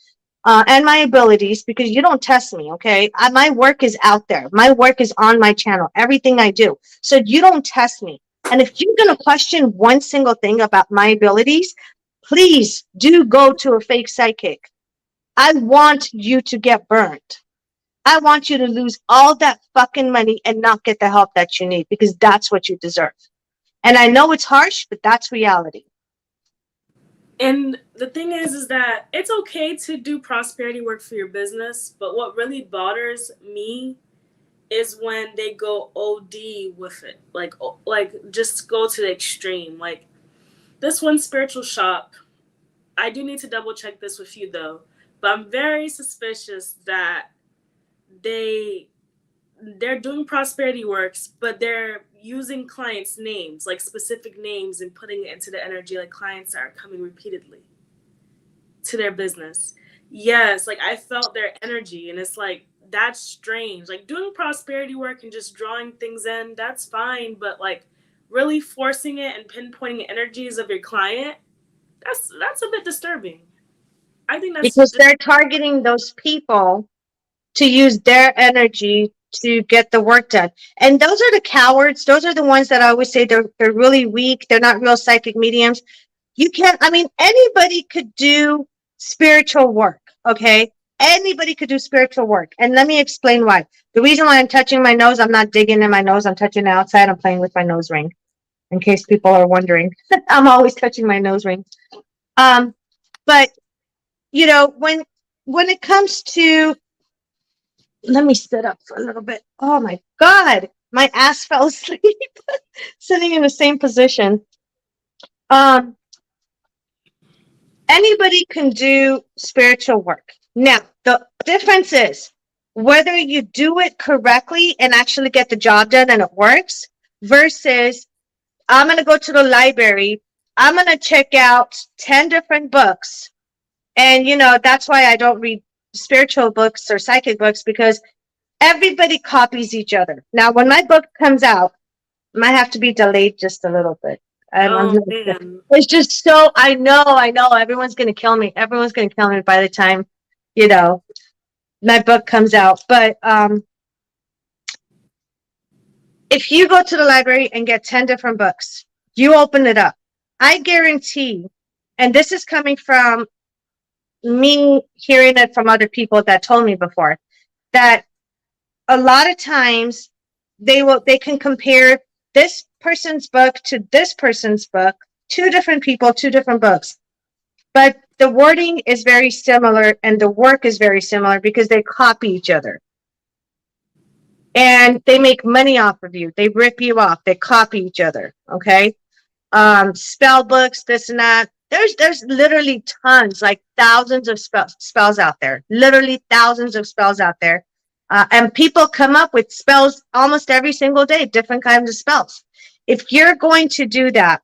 and my abilities, because you don't test me, okay? My work is out there. My work is on my channel, everything I do. So you don't test me. And if you're going to question one single thing about my abilities, please do go to a fake psychic. I want you to get burned. I want you to lose all that fucking money and not get the help that you need because that's what you deserve. And I know it's harsh, but that's reality. And the thing is that it's okay to do prosperity work for your business, but what really bothers me is when they go OD with it, like just go to the extreme. Like this one spiritual shop, I do need to double check this with you though, but I'm very suspicious that they they're doing prosperity works, but they're using clients' names, like specific names, and putting it into the energy, like clients are coming repeatedly to their business. Yes, like I felt their energy, and it's like that's strange. Like doing prosperity work and just drawing things in, that's fine, but like really forcing it and pinpointing energies of your client, that's a bit disturbing. I think that's Because they're targeting those people to use their energy to get the work done. And those are the cowards. Those are the ones that I always say they're really weak. They're not real psychic mediums. You can't, I mean, anybody could do spiritual work, okay? Anybody could do spiritual work. And let me explain why. The reason why I'm touching my nose, I'm not digging in my nose, I'm touching the outside, I'm playing with my nose ring. In case people are wondering. I'm always touching my nose ring. But you know, when it comes to, let me sit up for a little bit. Oh my God, my ass fell asleep sitting in the same position. Um, Anybody can do spiritual work. Now, the difference is whether you do it correctly and actually get the job done and it works versus I'm going to go to the library. I'm going to check out 10 different books. And, you know, that's why I don't read spiritual books or psychic books, because everybody copies each other. Now, when my book comes out, it might have to be delayed just a little bit. Oh man. It's just so, I know, everyone's going to kill me. Everyone's going to kill me by the time, you know, my book comes out. But if you go to the library and get 10 different books, you open it up, I guarantee, and this is coming from me hearing it from other people that told me before, that a lot of times they can compare this person's book to this person's book, two different people, two different books, but the wording is very similar and the work is very similar because they copy each other and they make money off of you. They rip you off. They copy each other. Okay. Spell books, this and that. There's literally tons, like thousands of spells out there, literally thousands of spells out there. And people come up with spells almost every single day, different kinds of spells. If you're going to do that,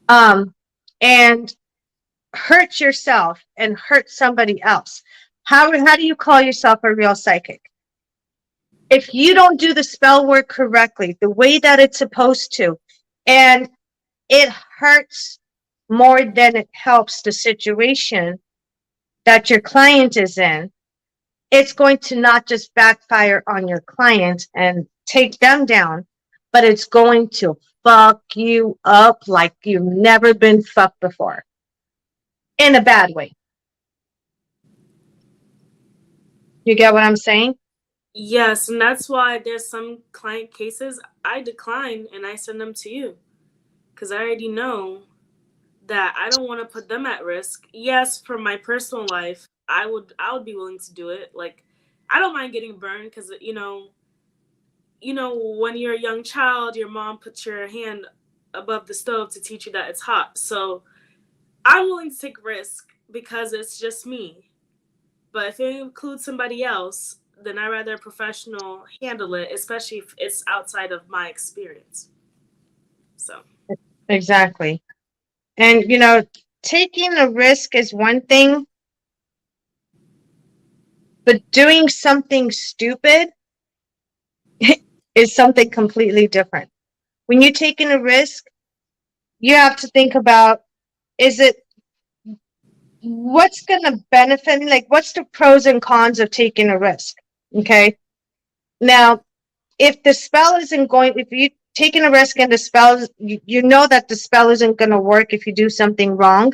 and hurt yourself and hurt somebody else, how do you call yourself a real psychic? If you don't do the spell work correctly, the way that it's supposed to, and it hurts more than it helps the situation that your client is in, it's going to not just backfire on your client and take them down, but it's going to fuck you up like you've never been fucked before, in a bad way. You get what I'm saying? Yes, and that's why there's some client cases I decline and I send them to you. Because I already know that I don't want to put them at risk. Yes, for my personal life, I would be willing to do it. Like, I don't mind getting burned because when you're a young child, your mom puts your hand above the stove to teach you that it's hot. So I'm willing to take risk because it's just me. But if it includes somebody else, then I'd rather a professional handle it, especially if it's outside of my experience. So Exactly. And, you know, taking a risk is one thing, but doing something stupid is something completely different. When you're taking a risk, you have to think about, is it, what's going to benefit me? Like, what's the pros and cons of taking a risk? Okay. Now, if the spell isn't going, if you taking a risk and the spell, you know that the spell isn't going to work if you do something wrong,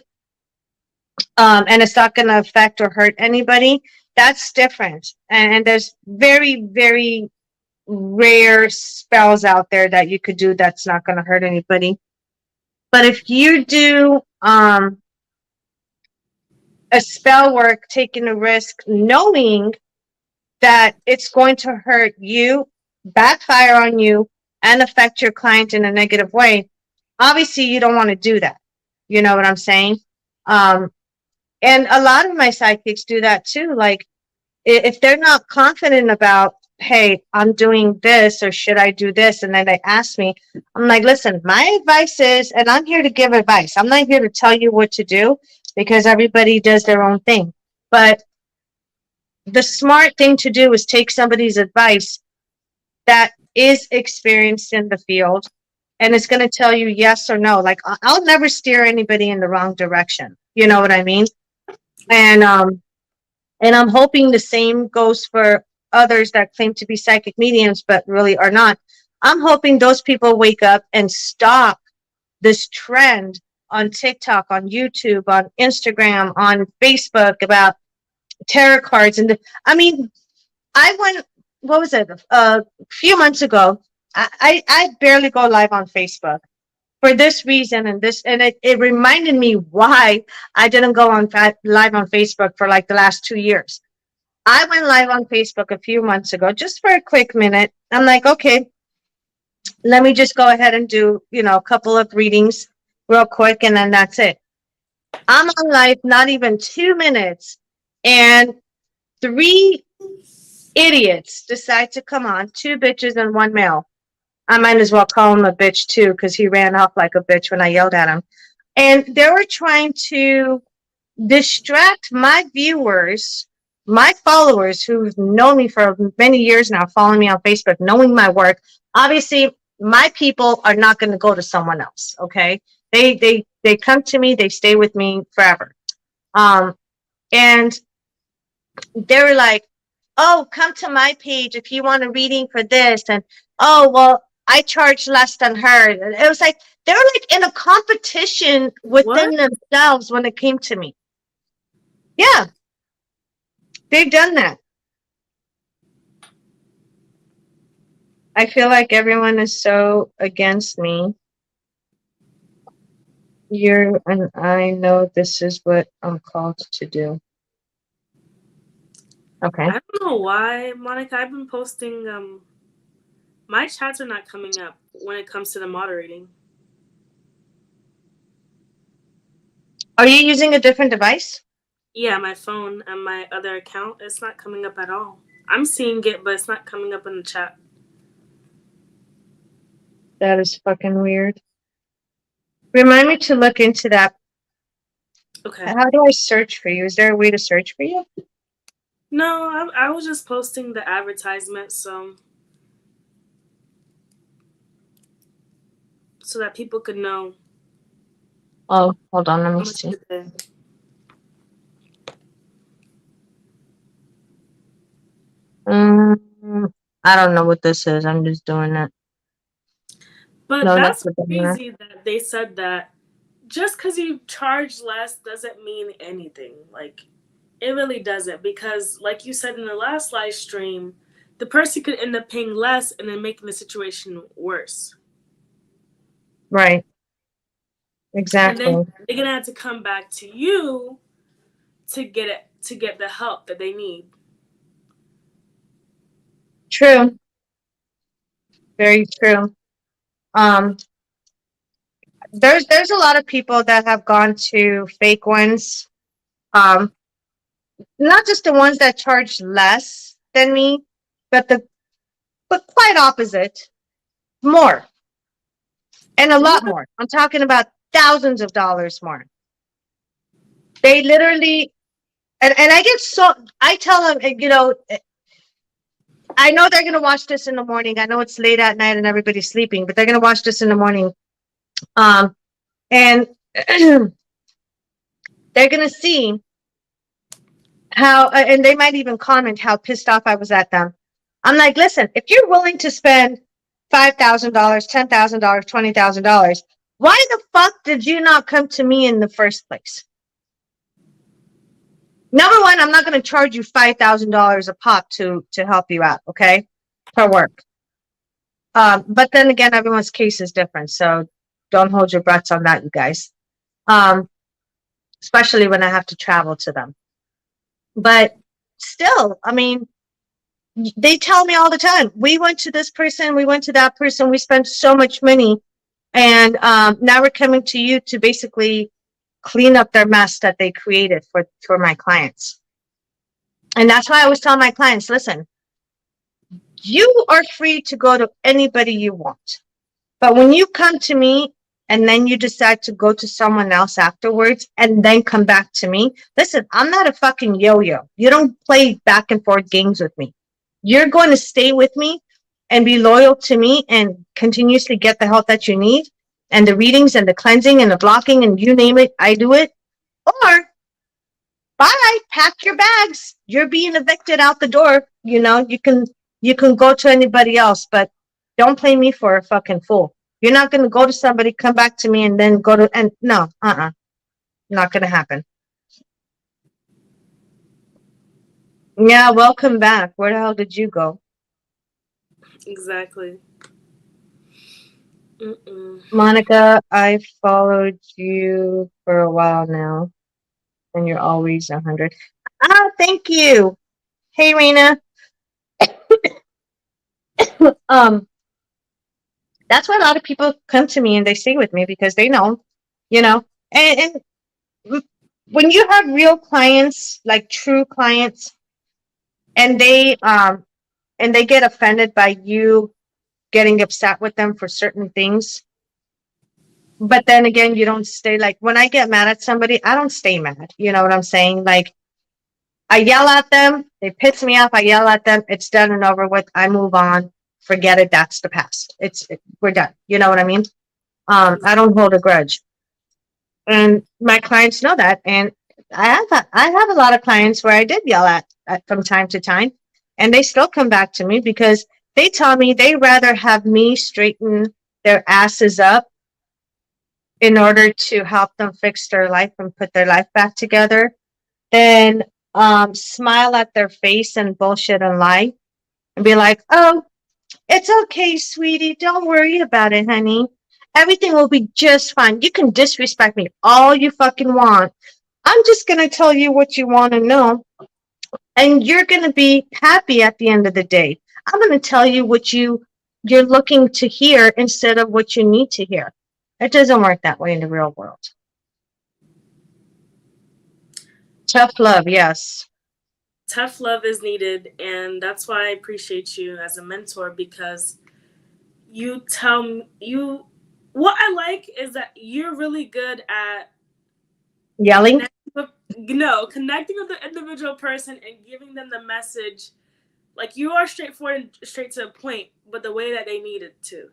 and it's not going to affect or hurt anybody, that's different. And there's very, very rare spells out there that you could do that's not going to hurt anybody. But if you do a spell work, taking a risk, knowing that it's going to hurt you, backfire on you, and affect your client in a negative way, obviously you don't want to do that. You know what I'm saying? And a lot of my psychics do that too. Like, if they're not confident about, hey, I'm doing this, or should I do this? And then they ask me, I'm like, listen, my advice is, and I'm here to give advice. I'm not here to tell you what to do because everybody does their own thing. But the smart thing to do is take somebody's advice that is experienced in the field and it's going to tell you yes or no. Like, I'll never steer anybody in the wrong direction. You know what I mean? And I'm hoping the same goes for others that claim to be psychic mediums but really are not. I'm hoping those people wake up and stop this trend on TikTok, on YouTube, on Instagram, on Facebook about, tarot cards. And I mean, I went, what was it? A few months ago, I barely go live on Facebook for this reason and this, and it reminded me why I didn't go on live on Facebook for like the last 2 years. I went live on Facebook a few months ago just for a quick minute. I'm like, okay, let me just go ahead and do, a couple of readings real quick, and then that's it. I'm on live not even 2 minutes, and three idiots decide to come on, two bitches and one male. I might as well call him a bitch too, because he ran off like a bitch when I yelled at him. And they were trying to distract my viewers, my followers who've known me for many years now, following me on Facebook, knowing my work. Obviously, my people are not going to go to someone else. Okay, they come to me, they stay with me forever. And they were like, "Oh, come to my page if you want a reading for this," and "Oh, well, I charge less than her." And it was like they were like in a competition within What? themselves when it came to me. Yeah, they've done that. I feel like everyone is so against me. You and I know this is what I'm called to do. Okay. I don't know why, Monica. I've been posting. My chats are not coming up when it comes to the moderating. Are you using a different device? Yeah, my phone and my other account, it's not coming up at all. I'm seeing it, but it's not coming up in the chat. That is fucking weird. Remind me to look into that. Okay. How do I search for you? Is there a way to search for you? No, I was just posting the advertisement so that people could know Oh, hold on. Let how me much see. to pay. I don't know what this is. I'm just doing it. But No, that's that's the banner. crazy that they said that just because you charge less doesn't mean anything. Like, it really doesn't, because, like you said in the last live stream, the person could end up paying less and then making the situation worse. Right. And then Exactly. they're gonna have to come back to you to get the help that they need. True. Very true. Um, there's a lot of people that have gone to fake ones. Um, not just the ones that charge less than me, but quite opposite, more and a Yeah. lot more. I'm talking about thousands of dollars more. They literally, and I get so, I tell them, I know they're gonna watch this in the morning. I know it's late at night and everybody's sleeping, but they're gonna watch this in the morning. And they're gonna see how, and they might even comment how pissed off I was at them. I'm like, listen, if you're willing to spend $5,000, $10,000, $20,000, why the fuck did you not come to me in the first place? Number one, I'm not going to charge you $5,000 a pop to help you out, okay, for work. But then again, everyone's case is different, so don't hold your breaths on that, you guys. Especially when I have to travel to them. But still, I mean, they tell me all the time, we went to this person, we went to that person, we spent so much money, and now we're coming to you to basically clean up their mess that they created for my clients. And that's why I always tell my clients, listen, you are free to go to anybody you want. But when you come to me and then you decide to go to someone else afterwards and then come back to me, listen, I'm not a fucking yo-yo. You don't play back and forth games with me. You're going to stay with me and be loyal to me and continuously get the help that you need and the readings and the cleansing and the blocking and you name it, I do it. Or bye, pack your bags. You're being evicted out the door. You can go to anybody else, but don't play me for a fucking fool. You're not going to go to somebody, come back to me, and then go to, and no, not going to happen. Yeah, welcome back. Where the hell did you go? Exactly. Mm-mm. Monica, I followed you for a while now, and you're always 100. Ah, thank you. Hey, Rena. Um, that's why a lot of people come to me and they stay with me because they know, you know, and when you have real clients, like true clients, and they get offended by you getting upset with them for certain things, but then again, you don't stay. Like when I get mad at somebody, I don't stay mad. You know what I'm saying? Like I yell at them, they piss me off. I yell at them. It's done and over with. I move on. Forget it. That's the past. We're done. You know what I mean? I don't hold a grudge, and my clients know that. And I have a lot of clients where I did yell at from time to time, and they still come back to me because they tell me they rather have me straighten their asses up in order to help them fix their life and put their life back together than smile at their face and bullshit and lie and be like, oh, it's okay, sweetie. Don't worry about it, honey. Everything will be just fine. You can disrespect me all you fucking want. I'm just going to tell you what you want to know, and you're going to be happy at the end of the day. I'm going to tell you what you're looking to hear instead of what you need to hear. It doesn't work that way in the real world. Tough love, yes. Tough love is needed, and that's why I appreciate you as a mentor because you tell me you. What I like is that you're really good at Yelling? connecting with no connecting with the individual person and giving them the message. Like you are straightforward and straight to the point, but the way that they needed to.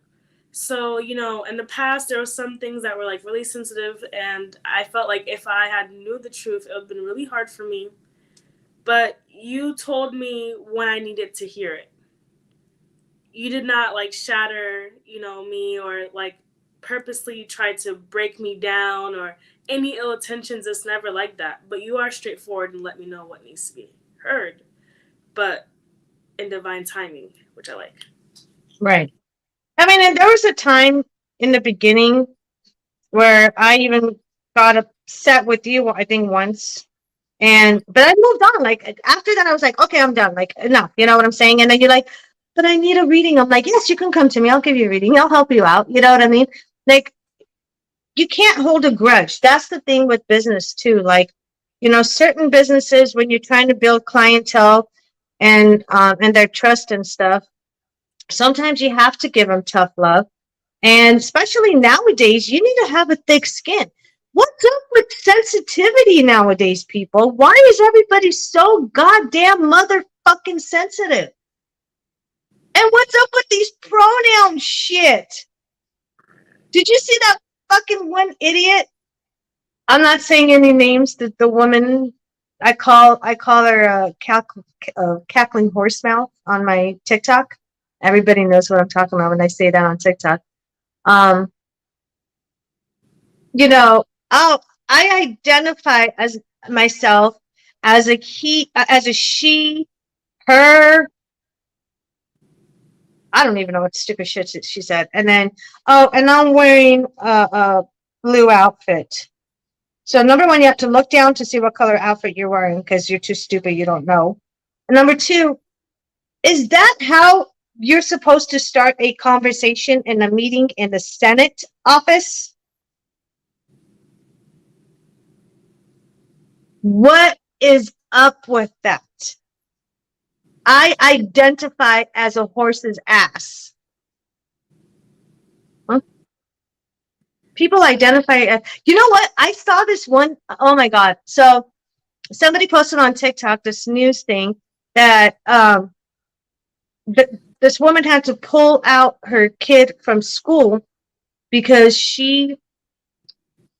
So, in the past there were some things that were like really sensitive and I felt like if I had knew the truth, it would have been really hard for me. But you told me when I needed to hear it. You did not like shatter, me or like purposely try to break me down or any ill intentions. It's never like that. But you are straightforward and let me know what needs to be heard. But in divine timing, which I like. Right. I mean, and there was a time in the beginning where I even got upset with you, I think once. But I moved on. Like after that, I was like, okay, I'm done. Like enough. You know what I'm saying? And then you're like, but I need a reading. I'm like, yes, you can come to me. I'll give you a reading. I'll help you out. You know what I mean? Like you can't hold a grudge. That's the thing with business too. Like, certain businesses when you're trying to build clientele and their trust and stuff, sometimes you have to give them tough love. And especially nowadays, you need to have a thick skin. What's up with sensitivity nowadays, people? Why is everybody so goddamn motherfucking sensitive? And what's up with these pronoun shit? Did you see that fucking one idiot? I'm not saying any names. The woman I call her cackling horse mouth on my TikTok. Everybody knows what I'm talking about when I say that on TikTok. Um, you know, oh, I identify as myself as a as a she, her. I don't even know what stupid shit she said. And then, oh, and I'm wearing a blue outfit. So number one, you have to look down to see what color outfit you're wearing because you're too stupid. You don't know. And number two, is that how you're supposed to start a conversation in a meeting in the Senate office? What is up with that? I identify as a horse's ass. Huh? People identify as, you know what? I saw this one. Oh my God. So somebody posted on TikTok this news thing that this woman had to pull out her kid from school because she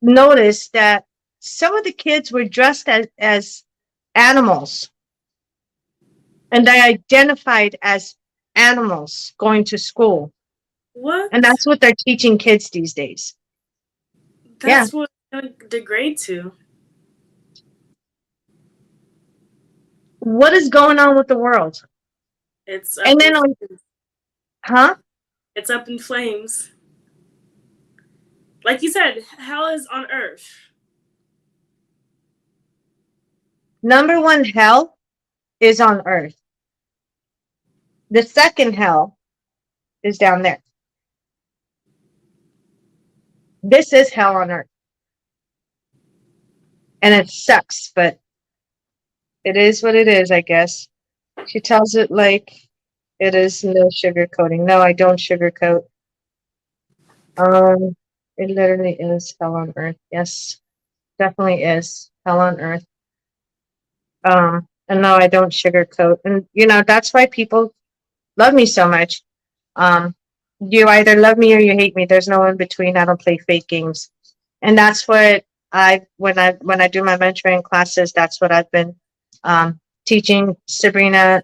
noticed that some of the kids were dressed as animals and they identified as animals going to school. And What? that's what they're teaching kids these days. Yeah. That's what it's gonna degrade to. What is going on with the world? It's And up in then on, flames. huh? It's up in flames. Like you said, hell is on earth. Number one hell is on earth. The second hell is down there. This is hell on earth. And it sucks, but it is what it is, I guess. She tells it like it is, no sugarcoating. No, I don't sugarcoat. It literally is hell on earth. Yes, definitely is hell on earth. And no, I don't sugarcoat. And that's why people love me so much. Um, you either love me or you hate me. There's no in between. I don't play fake games. And that's what when I do my mentoring classes, that's what I've been teaching Sabrina,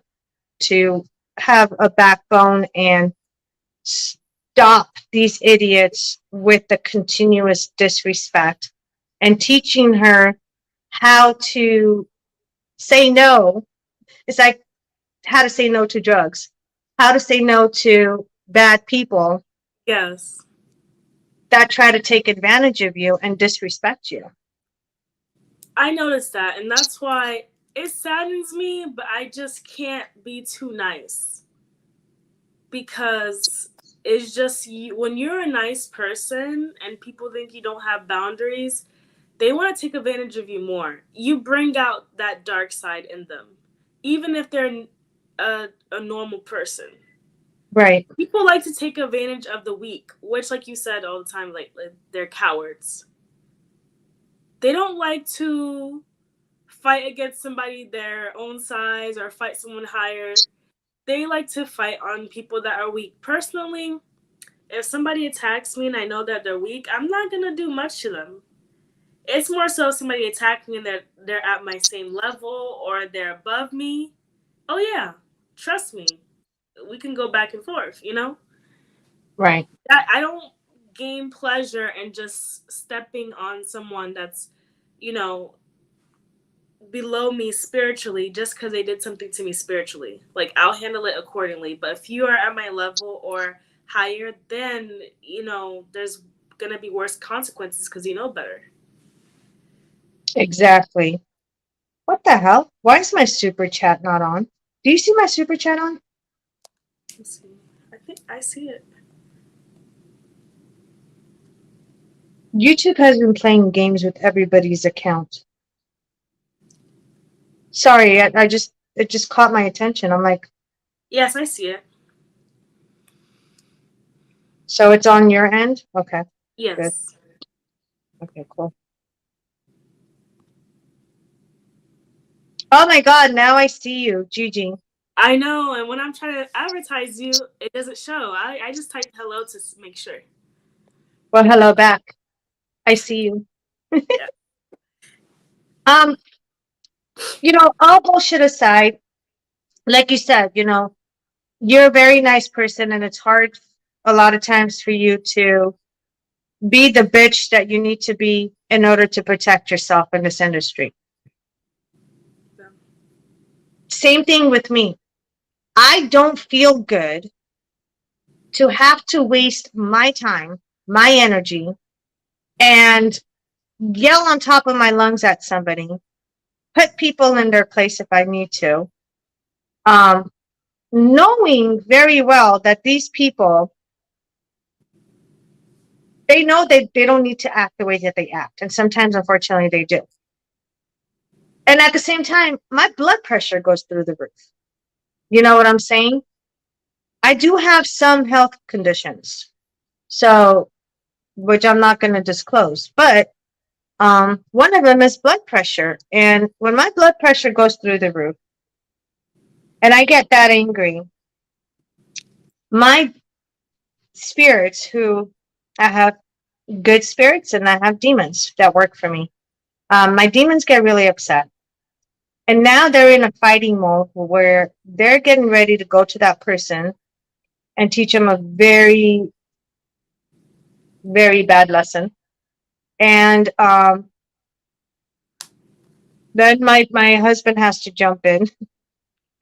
to have a backbone and stop these idiots with the continuous disrespect, and teaching her how to say no. It's like how to say no to drugs, how to say no to bad people Yes. that try to take advantage of you and disrespect you. I noticed that, and that's why it saddens me, but I just can't be too nice. Because it's just when you're a nice person and people think you don't have boundaries, they want to take advantage of you more. You bring out that dark side in them, even if they're a normal person. Right. People like to take advantage of the weak, which, like you said all the time, like they're cowards. They don't like to fight against somebody their own size or fight someone higher. They like to fight on people that are weak. Personally, if somebody attacks me and I know that they're weak, I'm not gonna do much to them. It's more so if somebody attacks me and they're at my same level or they're above me. Oh yeah, trust me, we can go back and forth. Right. I don't gain pleasure in just stepping on someone that's, you know, below me spiritually just because they did something to me spiritually. Like, I'll handle it accordingly. But if you are at my level or higher, then, there's going to be worse consequences because you know better. Exactly. What the hell? Why is my super chat not on? Do you see my super chat on? Let's see. I think I see it. YouTube has been playing games with everybody's account. Sorry, it just caught my attention. I'm like, Yes, I see it. so it's on your end? Okay, good. Yes. Okay, cool. Oh my god, now I see you, Gigi. I know, and when I'm trying to advertise you, it doesn't show. I just type hello to make sure. Well, hello back. I see you. Yeah. Um, all bullshit aside, like you said, you're a very nice person, and it's hard a lot of times for you to be the bitch that you need to be in order to protect yourself in this industry. Yeah. Same thing with me. I don't feel good to have to waste my time, my energy, and yell on top of my lungs at somebody, put people in their place if I need to, um, knowing very well that these people, they know they don't need to act the way that they act. And sometimes, unfortunately, they do. And at the same time, my blood pressure goes through the roof. You know what I'm saying? I do have some health conditions, so, which I'm not going to disclose, but one of them is blood pressure. And when my blood pressure goes through the roof and I get that angry, my spirits, who I have good spirits and I have demons that work for me, my demons get really upset. And now they're in a fighting mode where they're getting ready to go to that person and teach them a very, very bad lesson. And then my husband has to jump in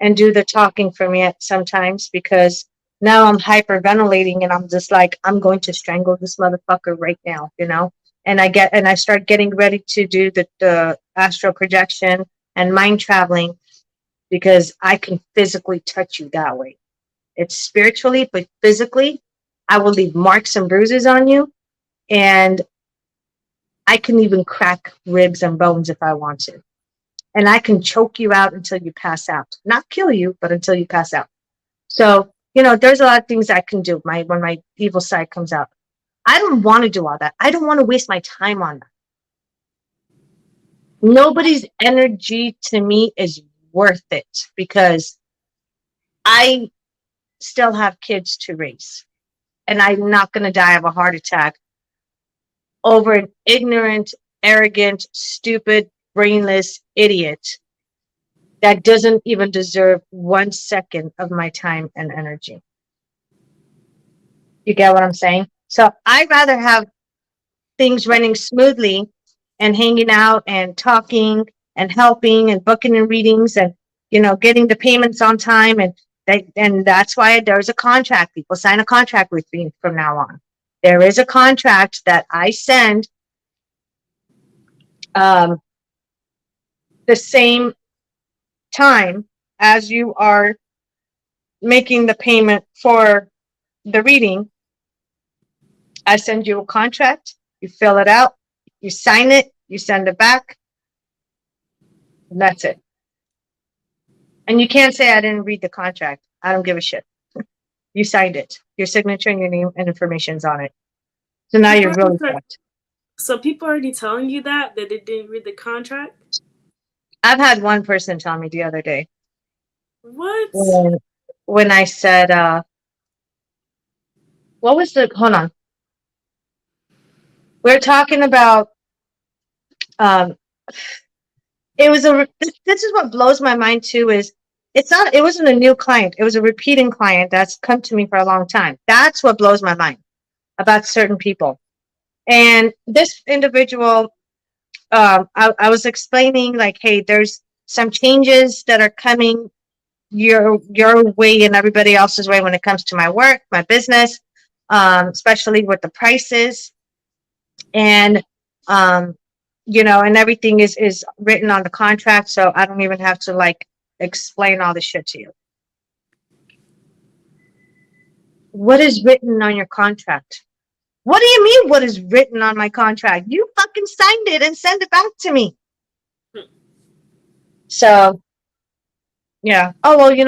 and do the talking for me at sometimes, because now I'm hyperventilating and I'm just like, I'm going to strangle this motherfucker right now, you know? And I start getting ready to do the astral projection and mind traveling, because I can physically touch you that way. It's spiritually, but physically, I will leave marks and bruises on you. And I can even crack ribs and bones if I want to. And I can choke you out until you pass out. Not kill you, but until you pass out. So, there's a lot of things I can do when my evil side comes out. I don't want to do all that. I don't want to waste my time on that. Nobody's energy to me is worth it, because I still have kids to raise. And I'm not going to die of a heart attack over an ignorant, arrogant, stupid, brainless idiot that doesn't even deserve 1 second of my time and energy. You get what I'm saying? So I'd rather have things running smoothly and hanging out and talking and helping and booking and readings and, getting the payments on time. And that's why there's a contract. People sign a contract with me from now on. There is a contract that I send the same time as you are making the payment for the reading. I send you a contract, you fill it out, you sign it, you send it back, and that's it. And you can't say I didn't read the contract. I don't give a shit. You signed it. Your signature and your name and information's on it. So now you're really fucked. So people already telling you that they didn't read the contract? I've had one person tell me the other day. What? When I said, hold on. We're talking about, this is what blows my mind too, is it wasn't a new client. It was a repeating client that's come to me for a long time. That's what blows my mind about certain people. And this individual, I was explaining, like, hey, there's some changes that are coming your way and everybody else's way when it comes to my work, my business, especially with the prices. And, and everything is written on the contract. So I don't even have to like explain all this shit to you. What is written on your contract? What do you mean, what is written on my contract? You fucking signed it and send it back to me. So, yeah. Oh, well, and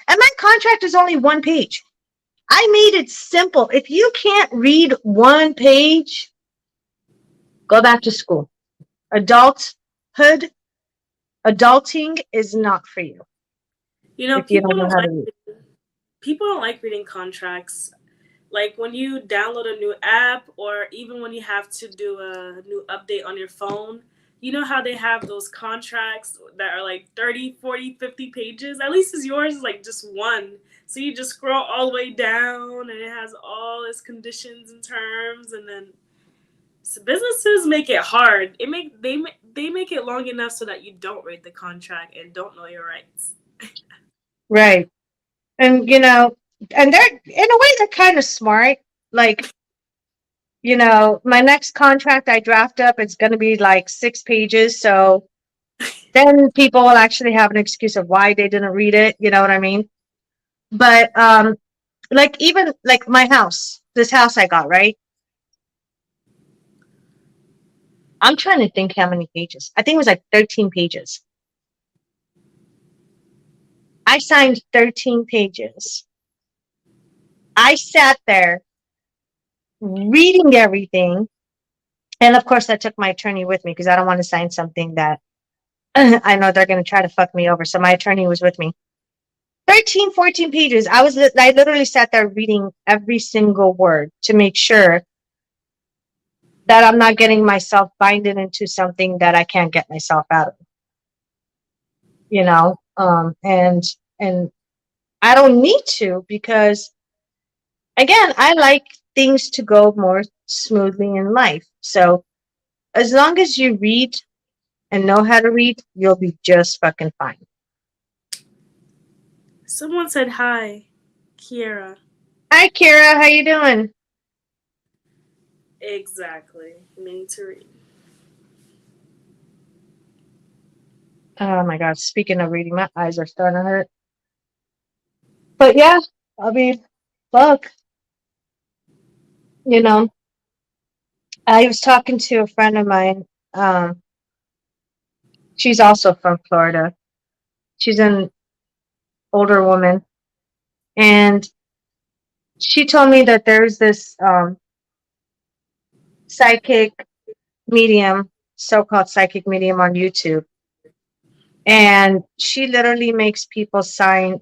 my contract is only 1 page. I made it simple. If you can't read 1 page, go back to school. Adulting is not for you. If you don't know how to read. People don't like reading contracts. Like when you download a new app, or even when you have to do a new update on your phone, you know how they have those contracts that are like 30, 40, 50 pages? At least yours is like just one. So you just scroll all the way down and it has all its conditions and terms. And then businesses make it hard. They make it long enough so that you don't read the contract and don't know your rights. Right. And, and they're, in a way, they're kind of smart. Like, my next contract I draft up, it's going to be like 6 pages. So then people will actually have an excuse of why they didn't read it. You know what I mean? But, like, even like my house, this house I got, right? I'm trying to think how many pages. I think it was like 13 pages. I signed 13 pages. I sat there reading everything. And of course, I took my attorney with me because I don't want to sign something that I know they're going to try to fuck me over. So my attorney was with me. 13, 14 pages. I literally sat there reading every single word to make sure that I'm not getting myself binded into something that I can't get myself out of. And I don't need to, because again, I like things to go more smoothly in life. So as long as you read and know how to read, you'll be just fucking fine. Someone said hi, Kiera. Hi, Kira. How you doing? Exactly. Meaning to read. Oh my God. Speaking of reading, my eyes are starting to hurt. But yeah, I mean, look, you know, I was talking to a friend of mine. Um, she's also from Florida. She's an older woman, and she told me that there's this psychic medium, so-called psychic medium on YouTube, and she literally makes people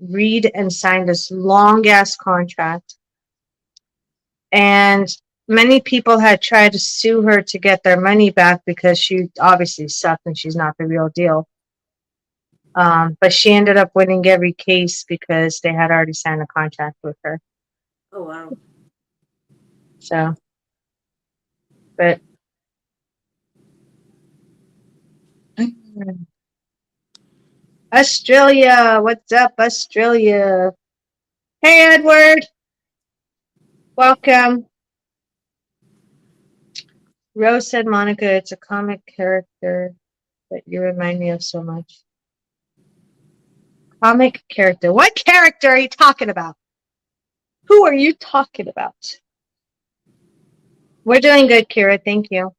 read and sign this long ass contract. And many people had tried to sue her to get their money back because she obviously sucked and she's not the real deal. But she ended up winning every case because they had already signed a contract with her. Oh, wow. So, but Australia, what's up, Australia? Hey, Edward, welcome. Rose said, Monica, it's a comic character that you remind me of so much. Comic character. What character are you talking about? Who are you talking about? We're doing good, Kira. Thank you.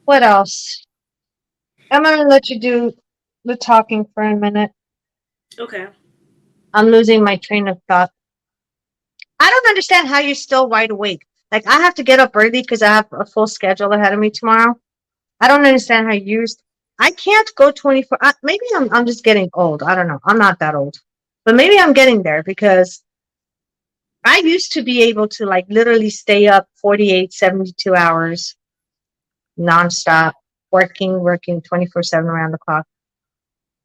What else? I'm gonna let you do the talking for a minute. Okay. I'm losing my train of thought. I don't understand how you're still wide awake. Like I have to get up early because I have a full schedule ahead of me tomorrow. I don't understand how you. I can't go 24. Maybe I'm just getting old. I don't know. I'm not that old, but maybe I'm getting there because I used to be able to like literally stay up 48, 72 hours nonstop, working 24/7 around the clock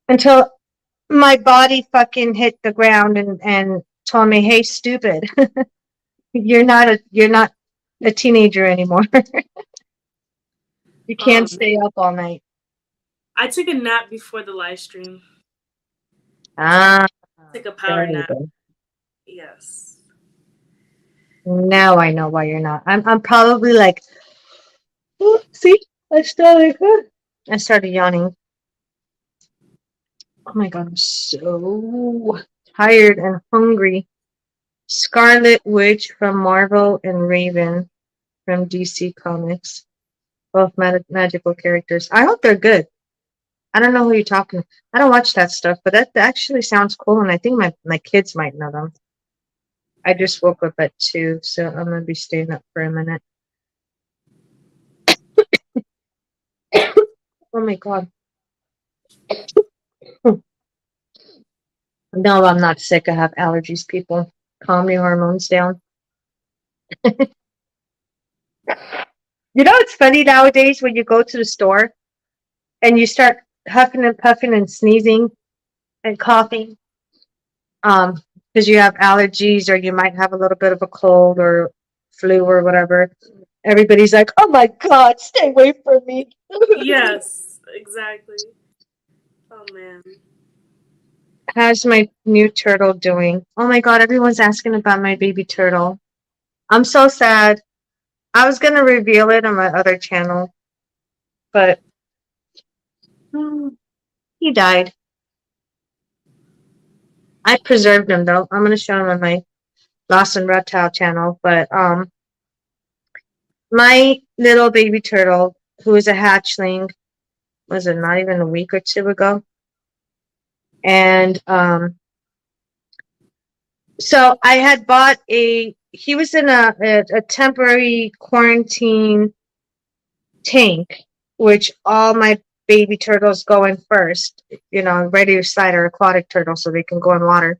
until my body fucking hit the ground and told me, "Hey, stupid, you're not a teenager anymore. You can't Man. stay up all night." I took a nap before the live stream. Ah, Took a there power you nap. go. Yes. Now I know why you're not. I'm probably like, "Oh, see, I started yawning. Oh my God, I'm so tired and hungry. Scarlet Witch from Marvel and Raven from DC Comics. Both magical characters. I hope they're good. I don't know who you're talking. I don't watch that stuff, but that actually sounds cool, and I think my kids might know them. I just woke up at 2, so I'm gonna be staying up for a minute. Oh my God. No, I'm not sick. I have allergies, people. Calm your hormones down. You know, it's funny nowadays when you go to the store and you start huffing and puffing and sneezing and coughing, because you have allergies or you might have a little bit of a cold or flu or whatever. Everybody's like, "Oh my God, stay away from me." Yes, exactly. Oh, man. How's my new turtle doing? Oh my God, everyone's asking about my baby turtle. I'm so sad. I was gonna reveal it on my other channel, but he died. I preserved him though. I'm gonna show him on my Lost and Reptile channel. But my little baby turtle, who is a hatchling, was it not even a week or two ago? And so I had bought he was in a temporary quarantine tank, which all my baby turtles go in first, regular side or aquatic turtles, so they can go in water.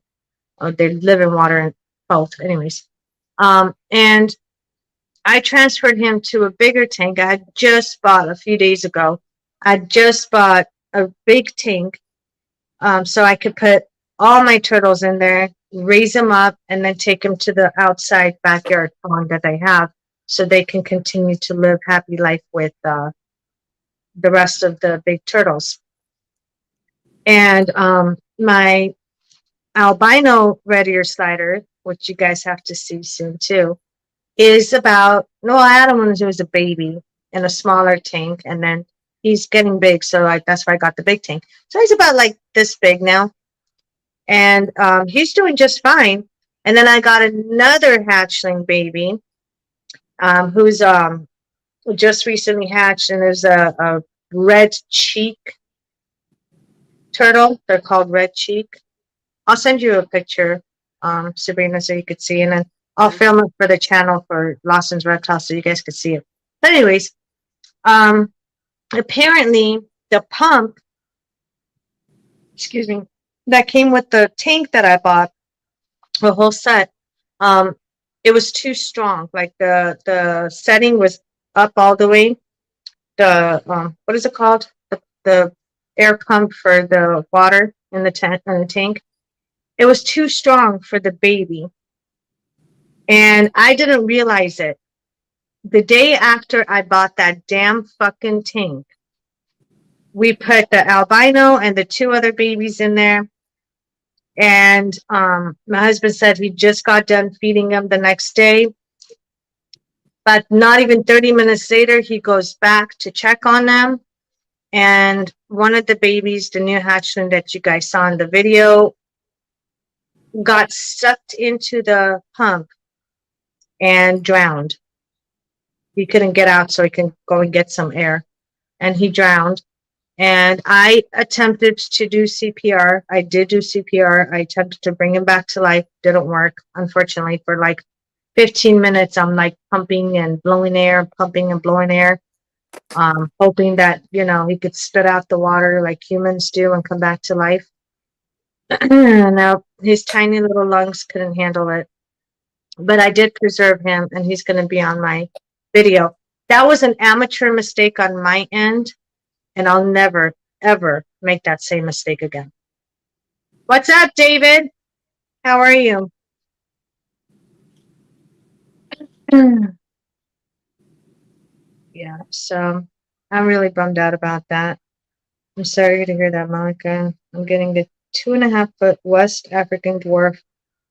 They live in water and both, anyways. And I transferred him to a bigger tank. I had just bought a few days ago. I just bought a big tank, so I could put all my turtles in there, raise them up, and then take them to the outside backyard pond that I have, so they can continue to live happy life with the rest of the big turtles. And my albino red ear slider, which you guys have to see soon too, is about, no, I had him when he was a baby in a smaller tank, and then he's getting big, so like that's why I got the big tank. So he's about like this big now, and he's doing just fine. And then I got another hatchling baby, who's just recently hatched, and there's a red cheek turtle. They're called red cheek. I'll send you a picture, Sabrina, so you could see, and then I'll film it for the channel for Lawson's Reptile so you guys could see it. But anyways, apparently the pump, excuse me, that came with the tank that I bought, the whole set, it was too strong. Like the setting was up all the way. The what is it called? The air pump for the water in the tank. It was too strong for the baby. And I didn't realize it. The day after I bought that damn fucking tank, we put the albino and the two other babies in there. And my husband said he just got done feeding them the next day. But not even 30 minutes later, he goes back to check on them. And one of the babies, the new hatchling that you guys saw in the video, got sucked into the pump and drowned. He couldn't get out, so he can go and get some air. And he drowned. And I attempted to do CPR. I did do CPR. I attempted to bring him back to life. Didn't work, unfortunately. For like 15 minutes, I'm like pumping and blowing air, pumping and blowing air, hoping that, you know, he could spit out the water like humans do and come back to life. No, his tiny little lungs couldn't handle it. But I did preserve him, and he's going to be on my video. That was an amateur mistake on my end, and I'll never, ever make that same mistake again. What's up, David? How are you? Yeah, so I'm really bummed out about that. I'm sorry to hear that, Monica. I'm getting the 2.5-foot West African dwarf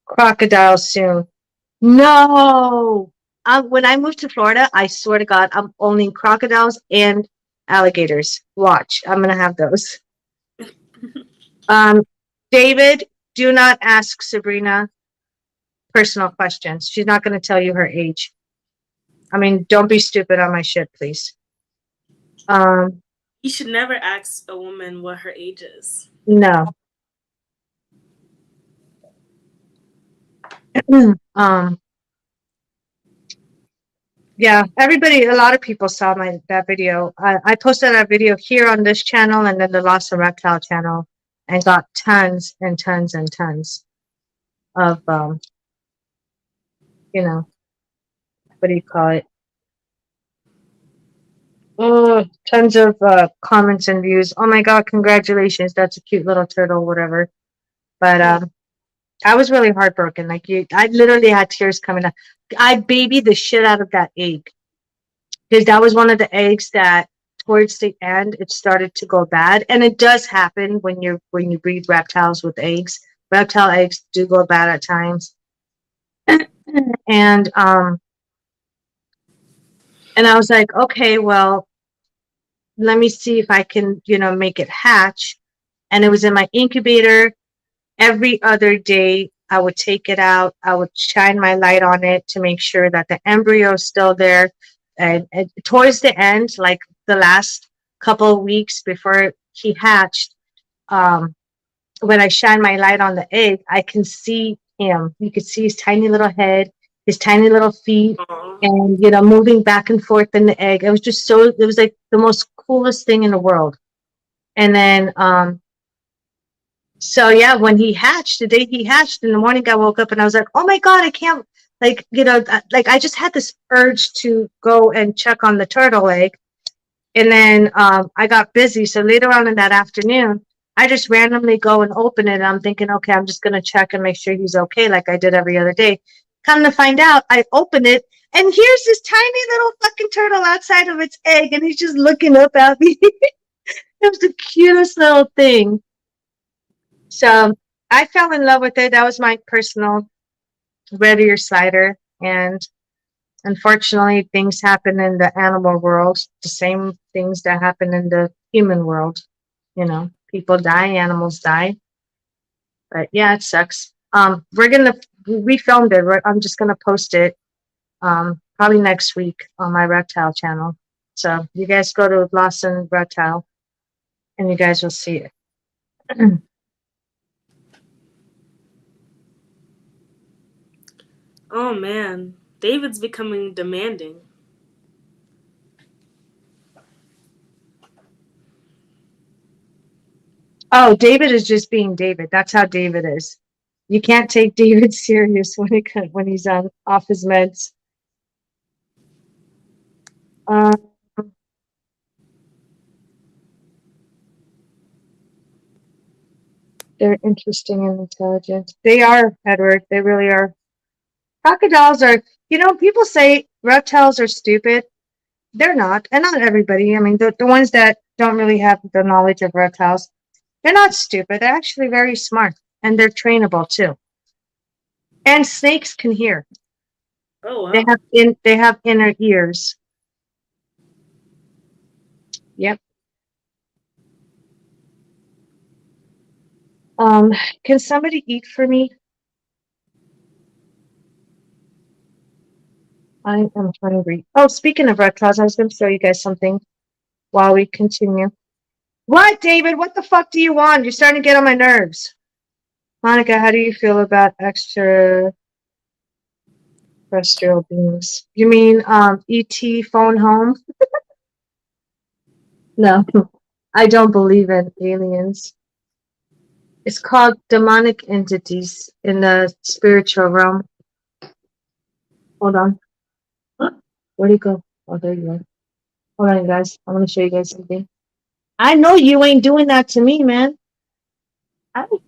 crocodile soon. No! When I moved to Florida, I swear to God, I'm owning crocodiles and alligators. Watch, I'm going to have those. David, do not ask Sabrina personal questions. She's not going to tell you her age. I mean, don't be stupid on my shit, please. You should never ask a woman what her age is. No. Yeah, everybody, a lot of people saw that video. I posted that video here on this channel and then the Lost and Reptile channel, and got tons and tons and tons of, you know, what do you call it? Oh, tons of comments and views. Oh my God, congratulations. That's a cute little turtle, whatever. But I was really heartbroken. Like, I literally had tears coming out. I babied the shit out of that egg, because that was one of the eggs that towards the end it started to go bad. And it does happen when you breed reptiles with eggs. Reptile eggs do go bad at times. And I was like, okay, well, let me see if I can, you know, make it hatch. And it was in my incubator. Every other day, I would take it out. I would shine my light on it to make sure that the embryo is still there. And towards the end, like the last couple of weeks before he hatched, when I shine my light on the egg, I can see him. You could see his tiny little head, his tiny little feet, and, you know, moving back and forth in the egg. It was just so, it was like the most coolest thing in the world. And then, so yeah, when he hatched, the day he hatched in the morning, I woke up and I was like, oh my God, I can't, like, you know, like I just had this urge to go and check on the turtle egg. And then I got busy. So later on in that afternoon, I just randomly go and open it. And I'm thinking, okay, I'm just going to check and make sure he's okay, like I did every other day. Come to find out, I open it, and here's this tiny little fucking turtle outside of its egg, and he's just looking up at me. It was the cutest little thing. So I fell in love with it. That was my personal red ear slider. And unfortunately, things happen in the animal world, the same things that happen in the human world. You know, people die, animals die. But yeah, it sucks. We filmed it. I'm just gonna post it probably next week on my reptile channel. So you guys go to Lawson Reptile and you guys will see it. Oh man, David's becoming demanding. Oh, David is just being David. That's how David is. You can't take David serious when he's on off his meds. Um, they're interesting and intelligent. They are, Edward. They really are. Crocodiles are. People say reptiles are stupid. They're not, and not everybody. I mean, the ones that don't really have the knowledge of reptiles, they're not stupid. They're actually very smart, and they're trainable too. And snakes can hear. Oh They wow. have they have inner ears. Yep. Um, can somebody eat for me? I am hungry. Oh, speaking of reptiles, I was going to show you guys something while we continue. What, David? What the fuck do you want? You're starting to get on my nerves. Monica, how do you feel about extraterrestrial beings? You mean ET phone home? No, I don't believe in aliens. It's called demonic entities in the spiritual realm. Hold on. Where'd he go? Oh, there you are. Hold on, guys. I want to show you guys something. I know you ain't doing that to me, man. I, ew,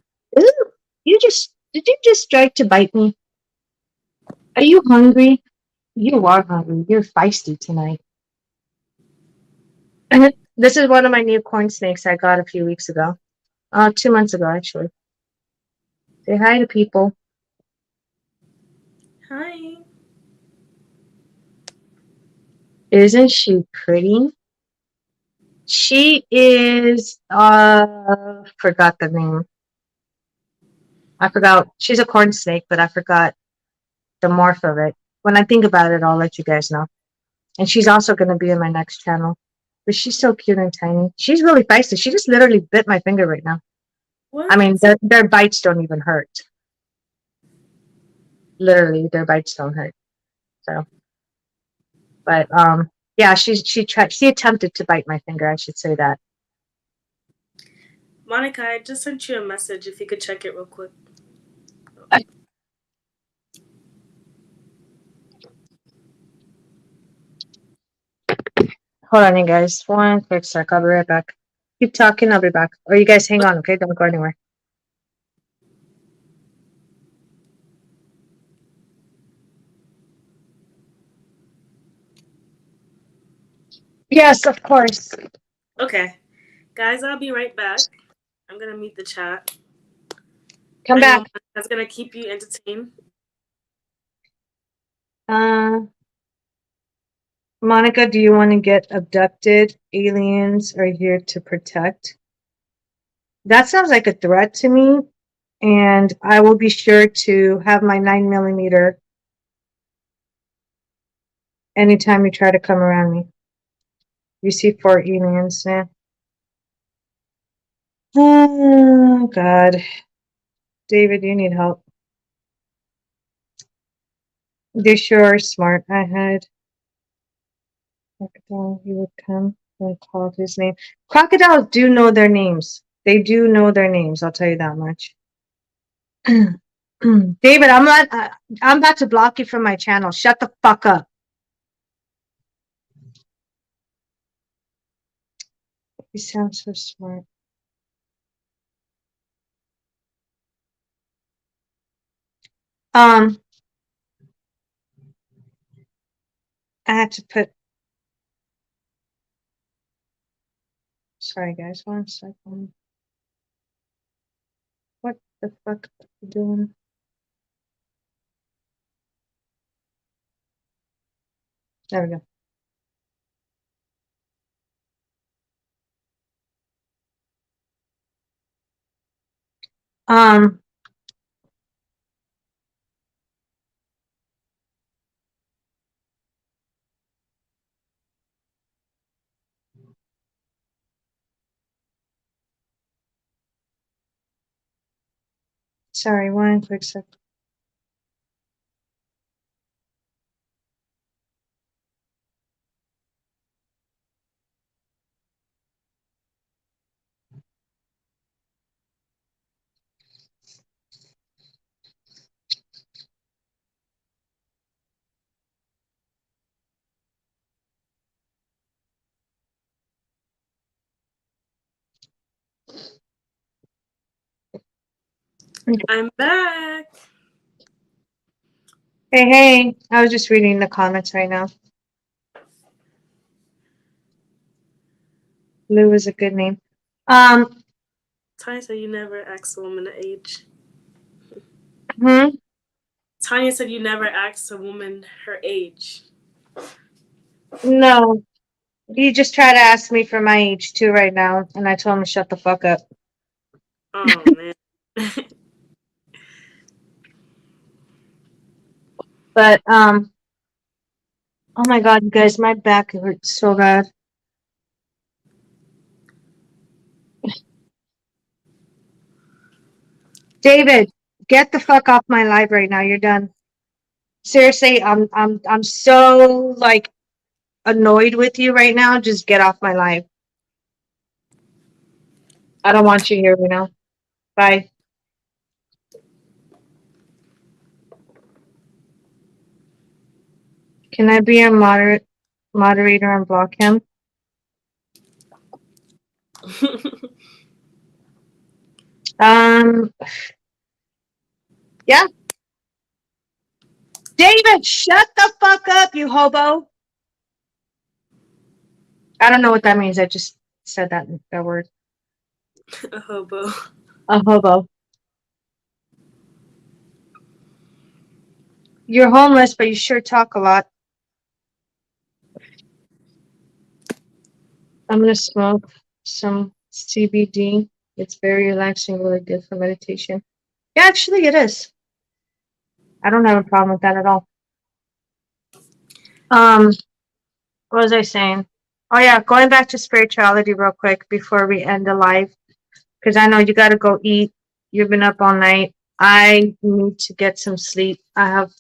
did you just strike to bite me? Are you hungry? You are hungry. You're feisty tonight. This is one of my new corn snakes I got a few weeks ago. 2 months ago, actually. Say hi to people. Hi. Isn't she pretty? She is, forgot the name. I forgot. She's a corn snake, but I forgot the morph of it. When I think about it, I'll let you guys know. And she's also going to be in my next channel. But she's so cute and tiny. She's really feisty. She just literally bit my finger right now. I mean, What? their bites don't even hurt. Literally, their bites don't hurt. So, but yeah, she attempted to bite my finger. I should say that. Monica, I just sent you a message if you could check it real quick. Hold on, you guys. One quick sec. I'll be right back. Keep talking. I'll be back. Or you guys hang on, okay? Don't go anywhere. Yes, of course. Okay. Guys, I'll be right back. I'm gonna mute the chat. Come I know back. that's gonna keep you entertained. Uh, Monica, do you want to get abducted? Aliens are here to protect. That sounds like a threat to me, and I will be sure to have my 9mm anytime you try to come around me. You see 4 aliens, yeah. Oh, God. David, you need help. They sure are smart. I had crocodile, he would come and called his name. Crocodiles do know their names. They do know their names, I'll tell you that much. David, I'm about to block you from my channel. Shut the fuck up. You sound so smart. Um, I had to put, sorry guys, 1 second. The fuck are you doing? There we go. Um, sorry, one quick sec. I'm back. Hey, hey, I was just reading the comments right now. Lou is a good name. Tanya said you never asked a woman her age. Hmm? Tanya said you never asked a woman her age. No, he just tried to ask me for my age too right now, and I told him to shut the fuck up. Oh man. But oh my god, you guys, my back hurts so bad. David, get the fuck off my live right now. You're done. Seriously, I'm so like annoyed with you right now. Just get off my live. I don't want you here right now. Bye. Can I be a moderator and block him? Yeah. David, shut the fuck up, you hobo. I don't know what that means. I just said that word. A hobo. A hobo. You're homeless, but you sure talk a lot. I'm gonna smoke some CBD. It's very relaxing, really good for meditation. Yeah, actually, it is. I don't have a problem with that at all. What was I saying? Oh yeah, going back to spirituality real quick before we end the live, because I know you got to go eat. You've been up all night. I need to get some sleep. I have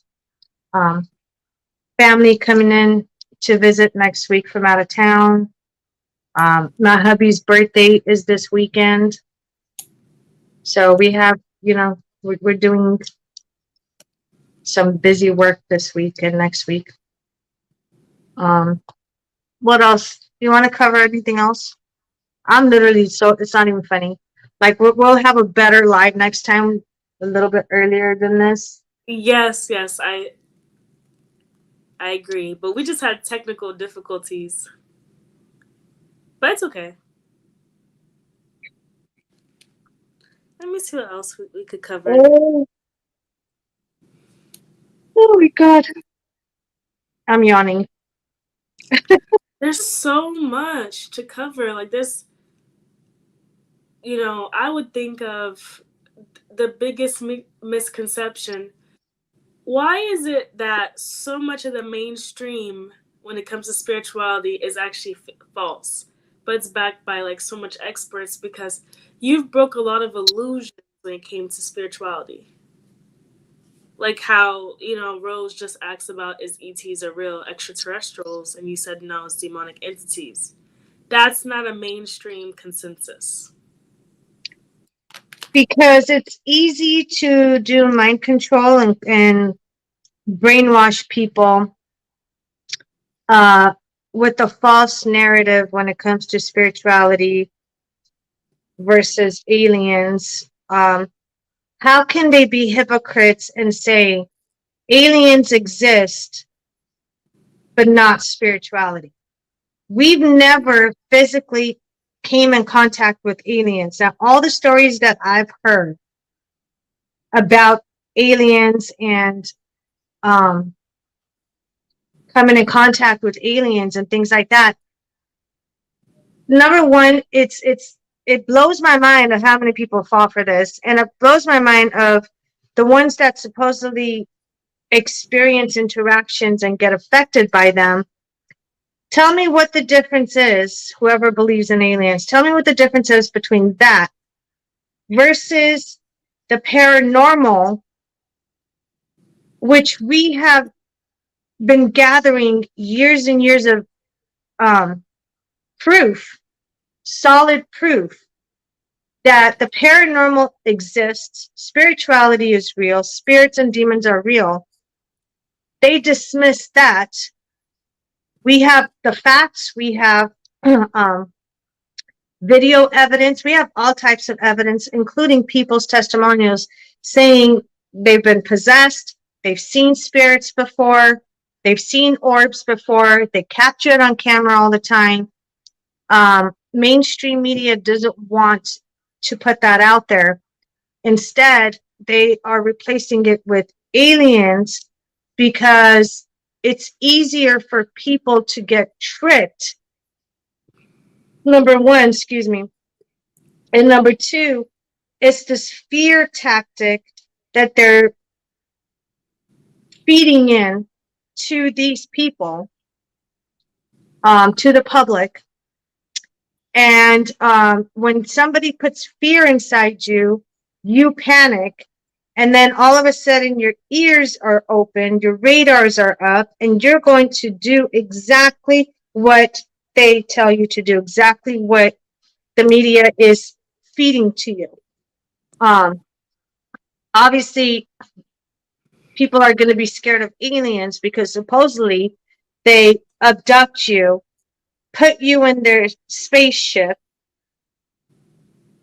um, family coming in to visit next week from out of town. My hubby's birthday is this weekend, so we have, we're doing some busy work this week and next week. What else? Do you want to cover anything else? I'm literally so it's not even funny. Like we'll have a better live next time, a little bit earlier than this. Yes, I agree. But we just had technical difficulties. But it's okay. Let me see what else we could cover. Oh, oh my god, I'm yawning. There's so much to cover. Like this, I would think of the biggest misconception. Why is it that so much of the mainstream when it comes to spirituality is actually false, but it's backed by like so much experts? Because you've broke a lot of illusions when it came to spirituality. Like how, Rose just asked about is ETs are real extraterrestrials, and you said no, it's demonic entities. That's not a mainstream consensus. Because it's easy to do mind control and brainwash people with a false narrative when it comes to spirituality versus aliens. How can they be hypocrites and say aliens exist but not spirituality? We've never physically came in contact with aliens. Now, all the stories that I've heard about aliens and um, coming in contact with aliens and things like that. Number one, it blows my mind of how many people fall for this, and it blows my mind of the ones that supposedly experience interactions and get affected by them. Tell me what the difference is, whoever believes in aliens. Tell me what the difference is between that versus the paranormal, which we have been gathering years and years of proof, solid proof that the paranormal exists, spirituality is real, spirits and demons are real. They dismiss that. We have the facts, we have video evidence, we have all types of evidence, including people's testimonials saying they've been possessed, they've seen spirits before, they've seen orbs before, they capture it on camera all the time. Mainstream media doesn't want to put that out there. Instead, they are replacing it with aliens because it's easier for people to get tricked. Number one, excuse me. And number two, it's this fear tactic that they're feeding in to these people, to the public. And when somebody puts fear inside you, you panic. And then all of a sudden your ears are open, your radars are up, and you're going to do exactly what they tell you to do, exactly what the media is feeding to you. Obviously, people are going to be scared of aliens because supposedly they abduct you, put you in their spaceship.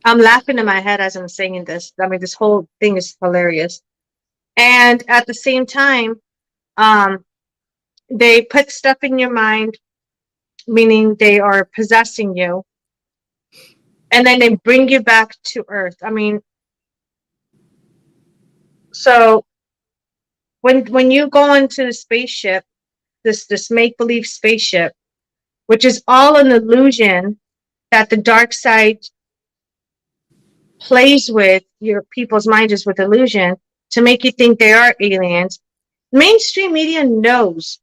I'm laughing in my head as I'm saying this. I mean, this whole thing is hilarious. And at the same time, they put stuff in your mind, meaning they are possessing you, and then they bring you back to Earth. I mean, so when you go into the spaceship, this make-believe spaceship, which is all an illusion that the dark side plays with your people's minds, is with illusion to make you think they are aliens. Mainstream media knows.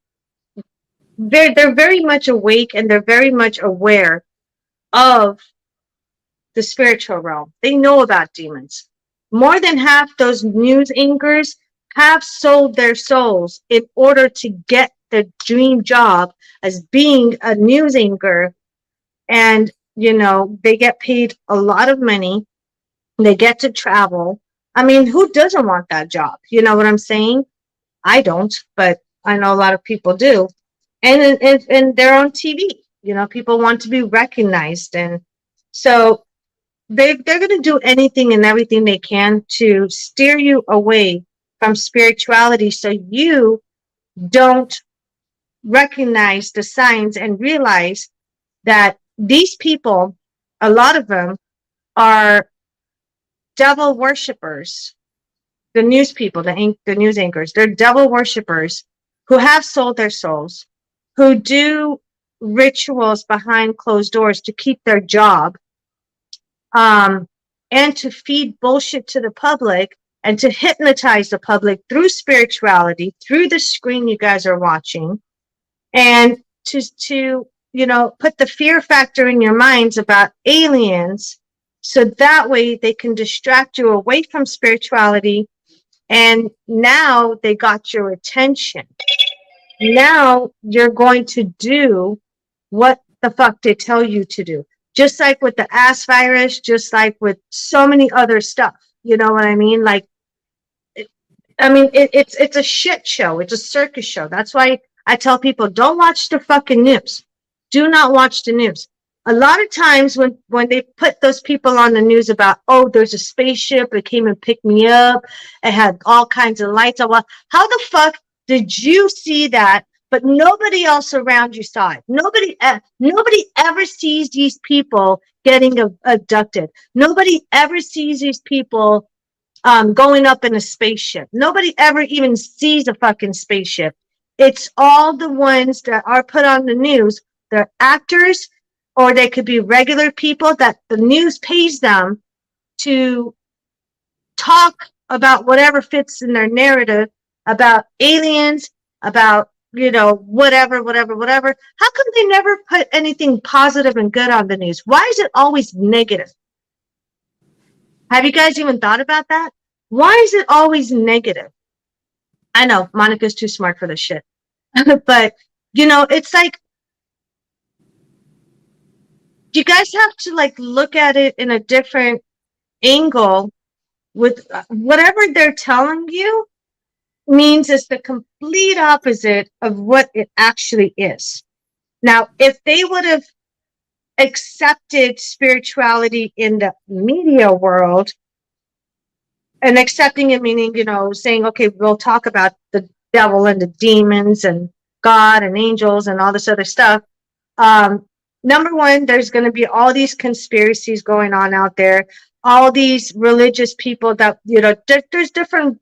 They're very much awake and they're very much aware of the spiritual realm. They know about demons. More than half those news anchors have sold their souls in order to get the dream job as being a news anchor. And, you know, they get paid a lot of money. They get to travel. I mean, who doesn't want that job? You know what I'm saying? I don't, but I know a lot of people do. And they're on TV. You know, people want to be recognized. And so they're going to do anything and everything they can to steer you away from spirituality so you don't recognize the signs and realize that these people, a lot of them, are devil worshippers. The news people, the news anchors, they're devil worshippers who have sold their souls, who do rituals behind closed doors to keep their job, and to feed bullshit to the public and to hypnotize the public through spirituality, through the screen you guys are watching, and to you know, put the fear factor in your minds about aliens so that way they can distract you away from spirituality. And now they got your attention. Now you're going to do what the fuck they tell you to do. Just like with the ass virus, just like with so many other stuff. You know what I mean? Like, it's a shit show. It's a circus show. That's why I tell people, don't watch the fucking news. Do not watch the news. A lot of times when they put those people on the news about, oh, there's a spaceship, it came and picked me up, it had all kinds of lights. How the fuck did you see that, but nobody else around you saw it? Nobody ever sees these people getting abducted. Nobody ever sees these people going up in a spaceship. Nobody ever even sees a fucking spaceship. It's all the ones that are put on the news. They're actors, or they could be regular people that the news pays them to talk about whatever fits in their narrative about aliens, about, whatever, whatever, whatever. How come they never put anything positive and good on the news? Why is it always negative? Have you guys even thought about that? Why is it always negative? I know Monica's too smart for this shit. But, it's like, you guys have to like look at it in a different angle with whatever they're telling you means it's the complete opposite of what it actually is. Now, if they would have accepted spirituality in the media world, and accepting it meaning, saying, okay, we'll talk about the devil and the demons and God and angels and all this other stuff. Number one, there's going to be all these conspiracies going on out there, all these religious people that, there's different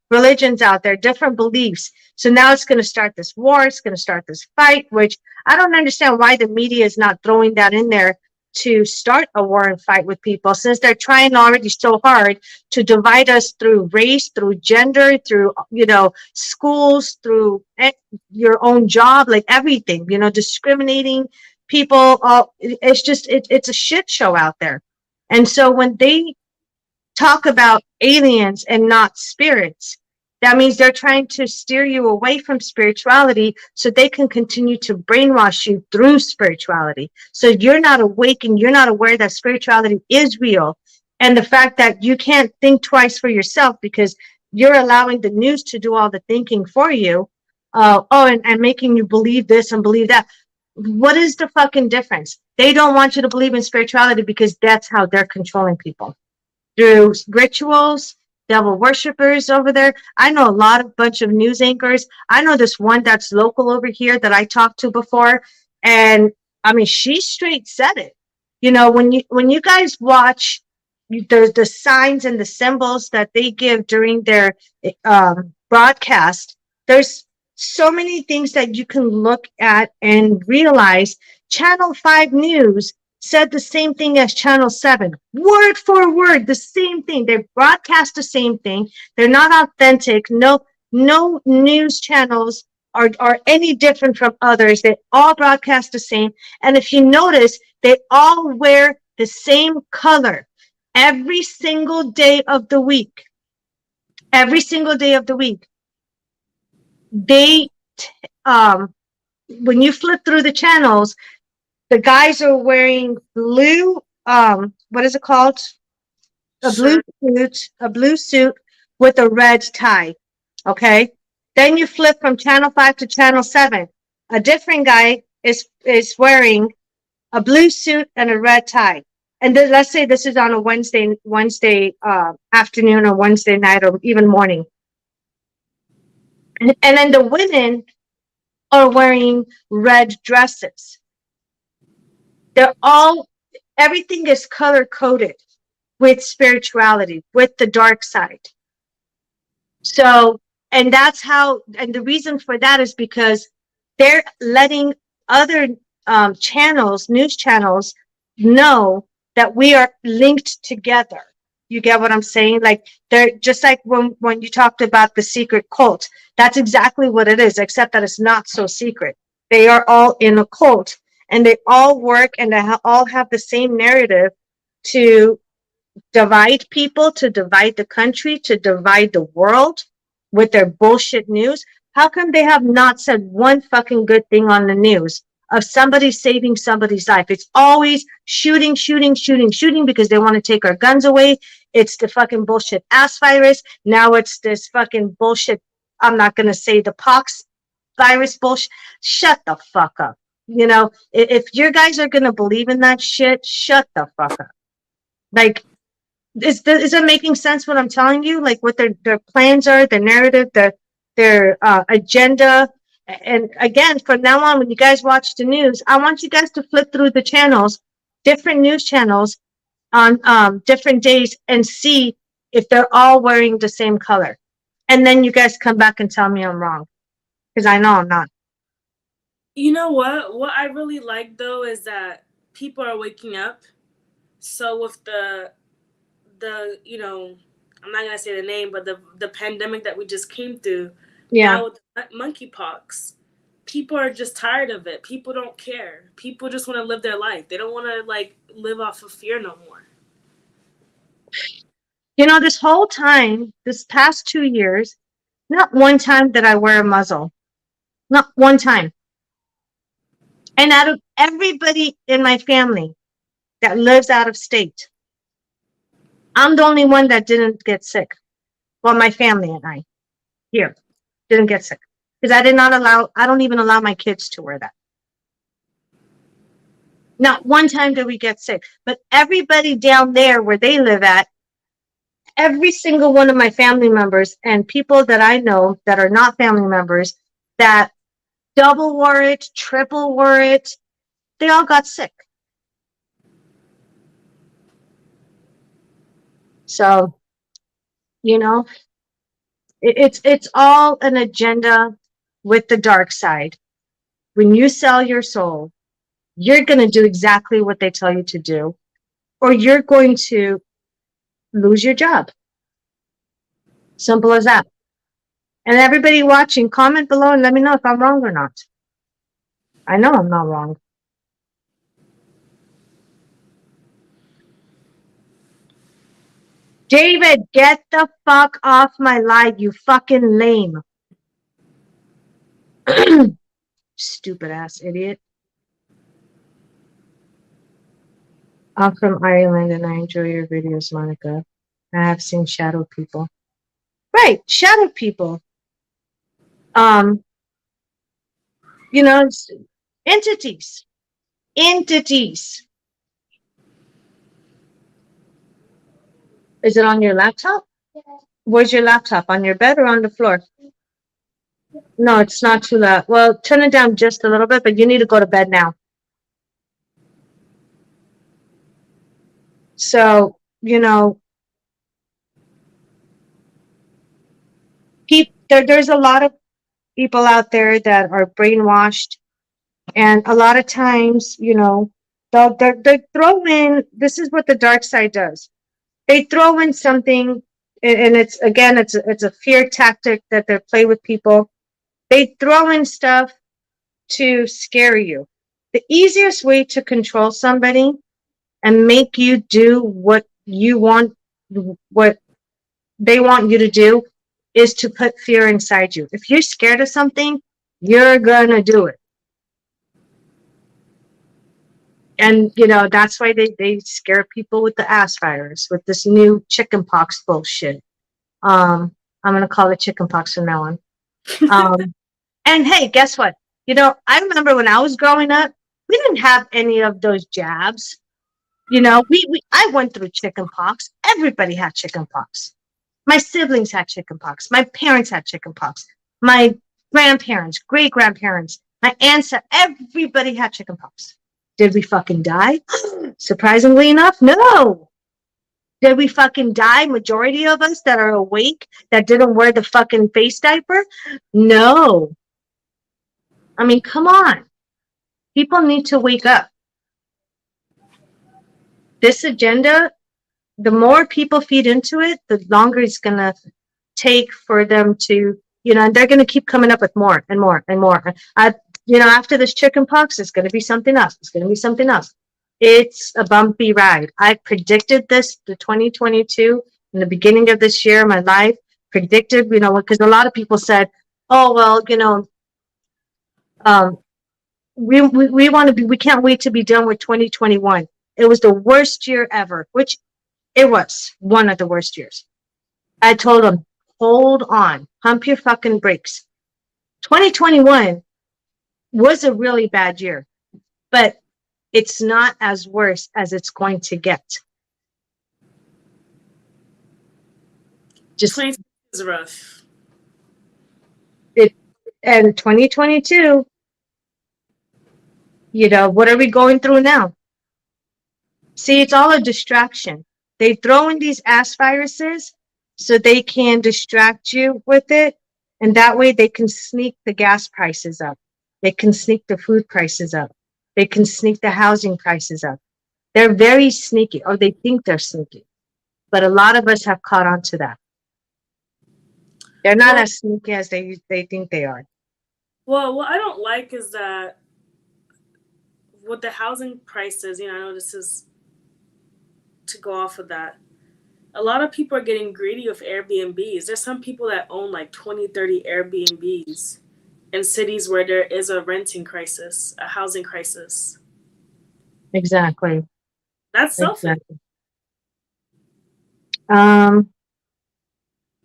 religions out there, different beliefs. So now it's going to start this war. It's going to start this fight, which I don't understand why the media is not throwing that in there to start a war and fight with people, since they're trying already so hard to divide us through race, through gender, through, schools, through your own job, like everything, discriminating people. It's just, it's a shit show out there. And so when they talk about aliens and not spirits, that means they're trying to steer you away from spirituality so they can continue to brainwash you through spirituality. So you're not awake and you're not aware that spirituality is real. And the fact that you can't think twice for yourself because you're allowing the news to do all the thinking for you. And making you believe this and believe that. What is the fucking difference? They don't want you to believe in spirituality because that's how they're controlling people. Through rituals, devil worshippers over there. I know a bunch of news anchors. I know this one that's local over here that I talked to before. And I mean, she straight said it. When you guys watch the signs and the symbols that they give during their broadcast, there's so many things that you can look at and realize. Channel 5 News said the same thing as Channel 7, word for word, the same thing. They broadcast the same thing. They're not authentic. No news channels are any different from others. They all broadcast the same. And if you notice, they all wear the same color every single day of the week. Every single day of the week. They, when you flip through the channels, the guys are wearing blue, what is it called? A blue suit with a red tie. Okay. Then you flip from Channel 5 to Channel 7. A different guy is wearing a blue suit and a red tie. And then let's say this is on a Wednesday afternoon or Wednesday night or even morning. And then the women are wearing red dresses. Everything is color coded with spirituality, with the dark side. So, and the reason for that is because they're letting other news channels know that we are linked together. You get what I'm saying? Like, they're just like when you talked about the secret cult, that's exactly what it is, except that it's not so secret. They are all in a cult. And they all work and they all have the same narrative to divide people, to divide the country, to divide the world with their bullshit news. How come they have not said one fucking good thing on the news of somebody saving somebody's life? It's always shooting because they want to take our guns away. It's the fucking bullshit ass virus. Now it's this fucking bullshit. I'm not going to say the pox virus bullshit. Shut the fuck up. If you guys are going to believe in that shit, shut the fuck up. Like, is it making sense what I'm telling you? Like, what their plans are, their narrative, their agenda. And again, from now on, when you guys watch the news, I want you guys to flip through the channels, different news channels on different days, and see if they're all wearing the same color. And then you guys come back and tell me I'm wrong. Because I know I'm not. You know what? What I really like though is that people are waking up. So with the I'm not gonna say the name, but the pandemic that we just came through, Yeah. now with monkeypox, people are just tired of it. People don't care. People just want to live their life. They don't want to like live off of fear no more. You know, this whole time, this past 2 years, not one time did I wear a muzzle. Not one time. And out of everybody in my family that lives out of state, I'm the only one that didn't get sick. Well, my family and I here didn't get sick. Because I don't even allow my kids to wear that. Not one time did we get sick. But everybody down there where they live at, every single one of my family members and people that I know that are not family members that double wore it, triple wore it, they all got sick. So, you know, it's all an agenda with the dark side. When you sell your soul, you're going to do exactly what they tell you to do, or you're going to lose your job. Simple as that. And everybody watching, comment below and let me know if I'm wrong or not. I know I'm not wrong. David, get the fuck off my live, you fucking lame. Stupid ass idiot. I'm from Ireland and I enjoy your videos, Monica. I have seen shadow people. Right, shadow people. You know, entities. Entities. Is it on your laptop? Where's your laptop? On your bed or on the floor? No, it's not too loud. Well, turn it down just a little bit, but you need to go to bed now. So, you know, there's a lot of people out there that are brainwashed. And a lot of times, you know, they throw in, this is what the dark side does. They throw in something, and it's, again, it's a fear tactic that they play with people. They throw in stuff to scare you. The easiest way to control somebody and make you do what you want, what they want you to do, is to put fear inside you. If you're scared of something, you're gonna do it. And, you know, that's why they scare people with the ass virus, with this new chickenpox bullshit. I'm going to call it chickenpox from now on. And hey, guess what? You know, I remember when I was growing up, we didn't have any of those jabs. You know, I went through chickenpox. Everybody had chickenpox. My siblings had chickenpox. My parents had chickenpox. My grandparents, great grandparents, my aunts, everybody had chickenpox. Did we fucking die? Surprisingly enough, no. Did we fucking die? Majority of us that are awake that didn't wear the fucking face diaper? No. I mean, come on. People need to wake up. This agenda, the more people feed into it, the longer it's going to take for them to, you know, and they're going to keep coming up with more and more and more. You know, after this chicken pox, it's going to be something else. It's going to be something else. It's a bumpy ride. I predicted this, the 2022, in the beginning of this year, my life, predicted, you know, because a lot of people said, oh, well, you know, we want to be, we can't wait to be done with 2021. It was the worst year ever, which it was one of the worst years. I told them, hold on, pump your fucking brakes. 2021 was a really bad year, but it's not as worse as it's going to get. Just 20 is rough. it, and 2022, you know, what are we going through now? See, it's all a distraction. They throw in these ass viruses so they can distract you with it. And that way they can sneak the gas prices up. They can sneak the food prices up. They can sneak the housing prices up. They're very sneaky, or they think they're sneaky. But a lot of us have caught on to that. They're not Well, as sneaky as they think they are. well, what I don't like is that with the housing prices, I know this is to go off of that. A lot of people are getting greedy with Airbnbs. There's some people that own like 20, 30 Airbnbs in cities where there is a renting crisis, a housing crisis. Exactly. That's selfish. Exactly. Um,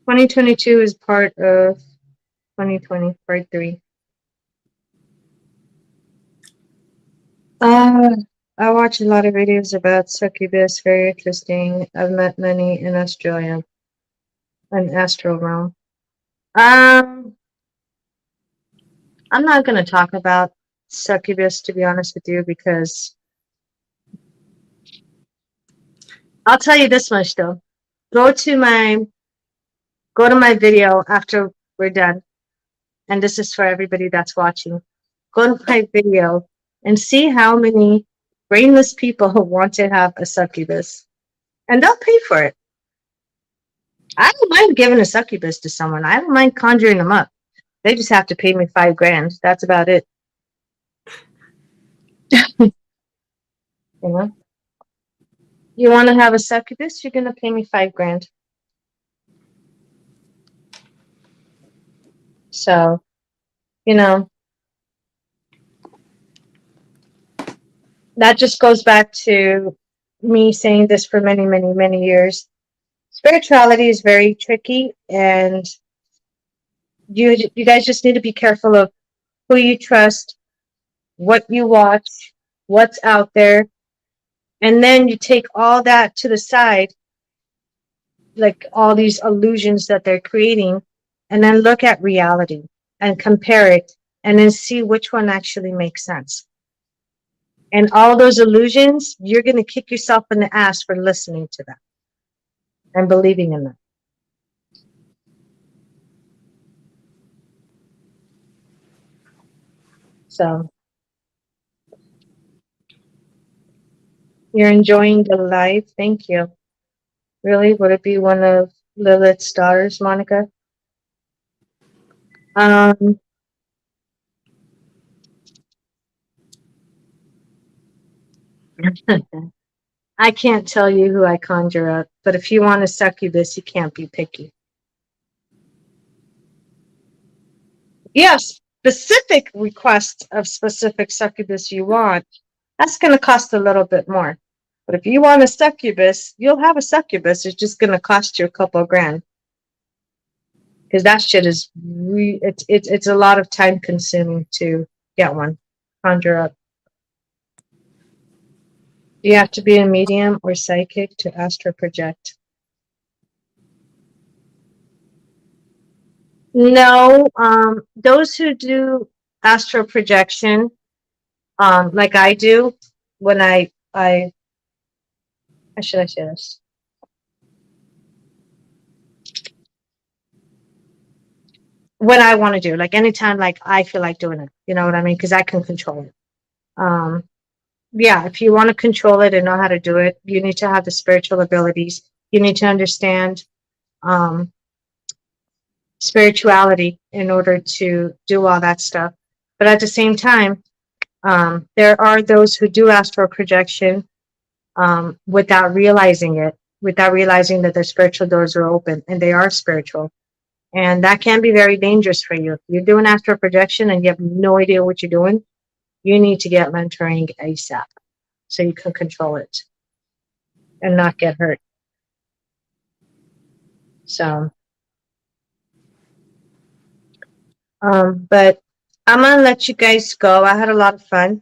2022 is part of 2020, part 3. Uh, I watch a lot of videos about succubus. Very interesting. I've met many in Australia and astral realm. Um, I'm not going to talk about succubus, to be honest with you, because I'll tell you this much though. Go to my go to my video after we're done, and this is for everybody that's watching. Go to my video and see how many brainless people want to have a succubus, and they'll pay for it. I don't mind giving a succubus to someone. I don't mind conjuring them up. They just have to pay me $5,000. That's about it. You know, you want to have a succubus, you're gonna pay me $5,000. So, you know, that just goes back to me saying this for many, many, many years. Spirituality is very tricky, and you guys just need to be careful of who you trust, what you watch, what's out there, and then you take all that to the side, like all these illusions that they're creating, and then look at reality and compare it, and then see which one actually makes sense. And all those illusions, you're going to kick yourself in the ass for listening to them and believing in them. So you're enjoying the life. Thank you. Really? Would it be one of Lilith's daughters, Monica? Um, I can't tell you who I conjure up, but if you want a succubus, you can't be picky. Yes, specific requests of specific succubus you want, that's going to cost a little bit more. But if you want a succubus, you'll have a succubus. It's just going to cost you a couple of grand. Because that shit is it's a lot of time consuming to get one, conjure up. You have to be a medium or psychic to astral project. No, those who do astral projection, like I do, when I how should I say this? When I want to do, like anytime, like I feel like doing it, you know what I mean? Because I can control it. Um, yeah, if you want to control it and know how to do it, you need to have the spiritual abilities. You need to understand um, spirituality in order to do all that stuff. But at the same time, there are those who do astral projection without realizing it, without realizing that their spiritual doors are open and they are spiritual. And that can be very dangerous for you. If you're doing astral projection and you have no idea what you're doing, you need to get mentoring ASAP so you can control it and not get hurt. So, but I'm gonna let you guys go. I had a lot of fun.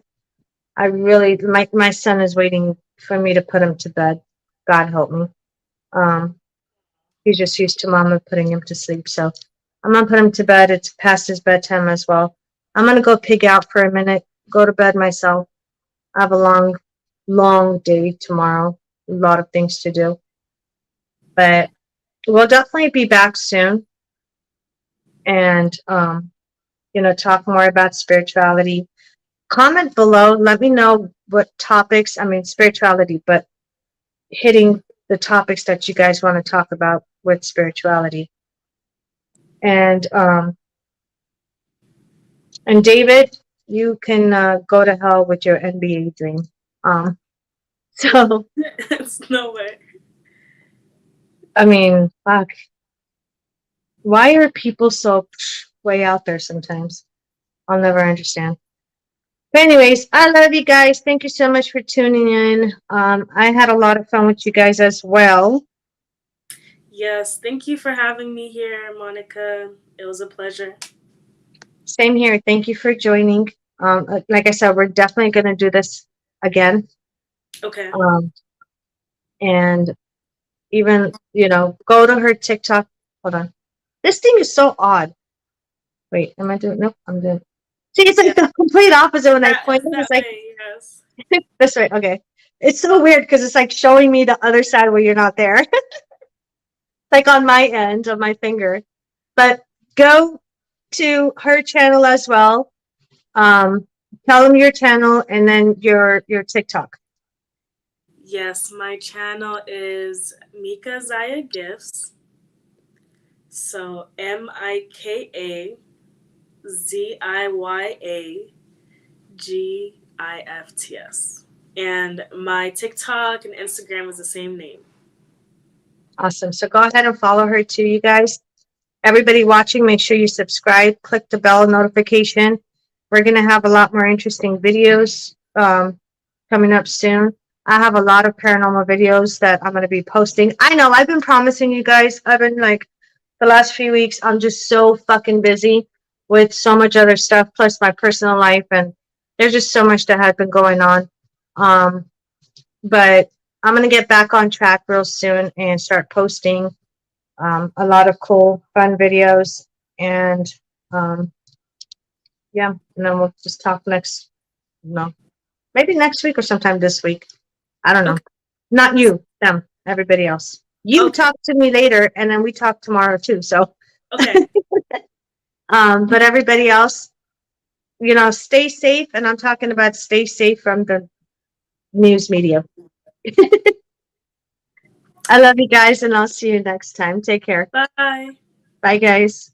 I really, my son is waiting for me to put him to bed. God help me. Um, he's just used to mama putting him to sleep. So I'm gonna put him to bed. It's past his bedtime as well. I'm gonna go pig out for a minute, go to bed myself. I have a long, long day tomorrow. A lot of things to do. But we'll definitely be back soon and, talk more about spirituality. Comment below. Let me know what topics, I mean, spirituality, but hitting the topics that you guys want to talk about with spirituality. And David, you can go to hell with your NBA dream. So It's no way. I mean, fuck. Why are people so way out there sometimes? I'll never understand. But anyways, I love you guys. Thank you so much for tuning in. I had a lot of fun with you guys as well. Yes, thank you for having me here, Monica. It was a pleasure. Same here. Thank you for joining. Like I said, we're definitely going to do this again. Okay. And even, go to her TikTok. Hold on. This thing is so odd. Wait, am I doing? Nope, I'm doing. See, it's like the complete opposite when I point it. That It's like way, yes. this way. Okay. It's so weird because it's like showing me the other side where you're not there. Like on my end of my finger. But go to her channel as well. Tell them your channel and then your TikTok. Yes, my channel is Mika I Gifts. So MikaZiyagifts. And my TikTok and Instagram is the same name. Awesome. So go ahead and follow her too, you guys. Everybody watching, make sure you subscribe, click the bell notification. We're going to have a lot more interesting videos coming up soon. I have a lot of paranormal videos that I'm going to be posting. I know, I've been promising you guys. I've been like, the last few weeks, I'm just so fucking busy with so much other stuff, plus my personal life. And there's just so much that has been going on. But I'm going to get back on track real soon and start posting a lot of cool, fun videos. And yeah, and then we'll just talk maybe next week or sometime this week. I don't know. Okay. Not you, them, everybody else. You Okay. talk to me later, and then we talk tomorrow too. So, Okay. but everybody else, stay safe. And I'm talking about stay safe from the news media. I love you guys, and I'll see you next time. Take care. Bye. Bye, guys.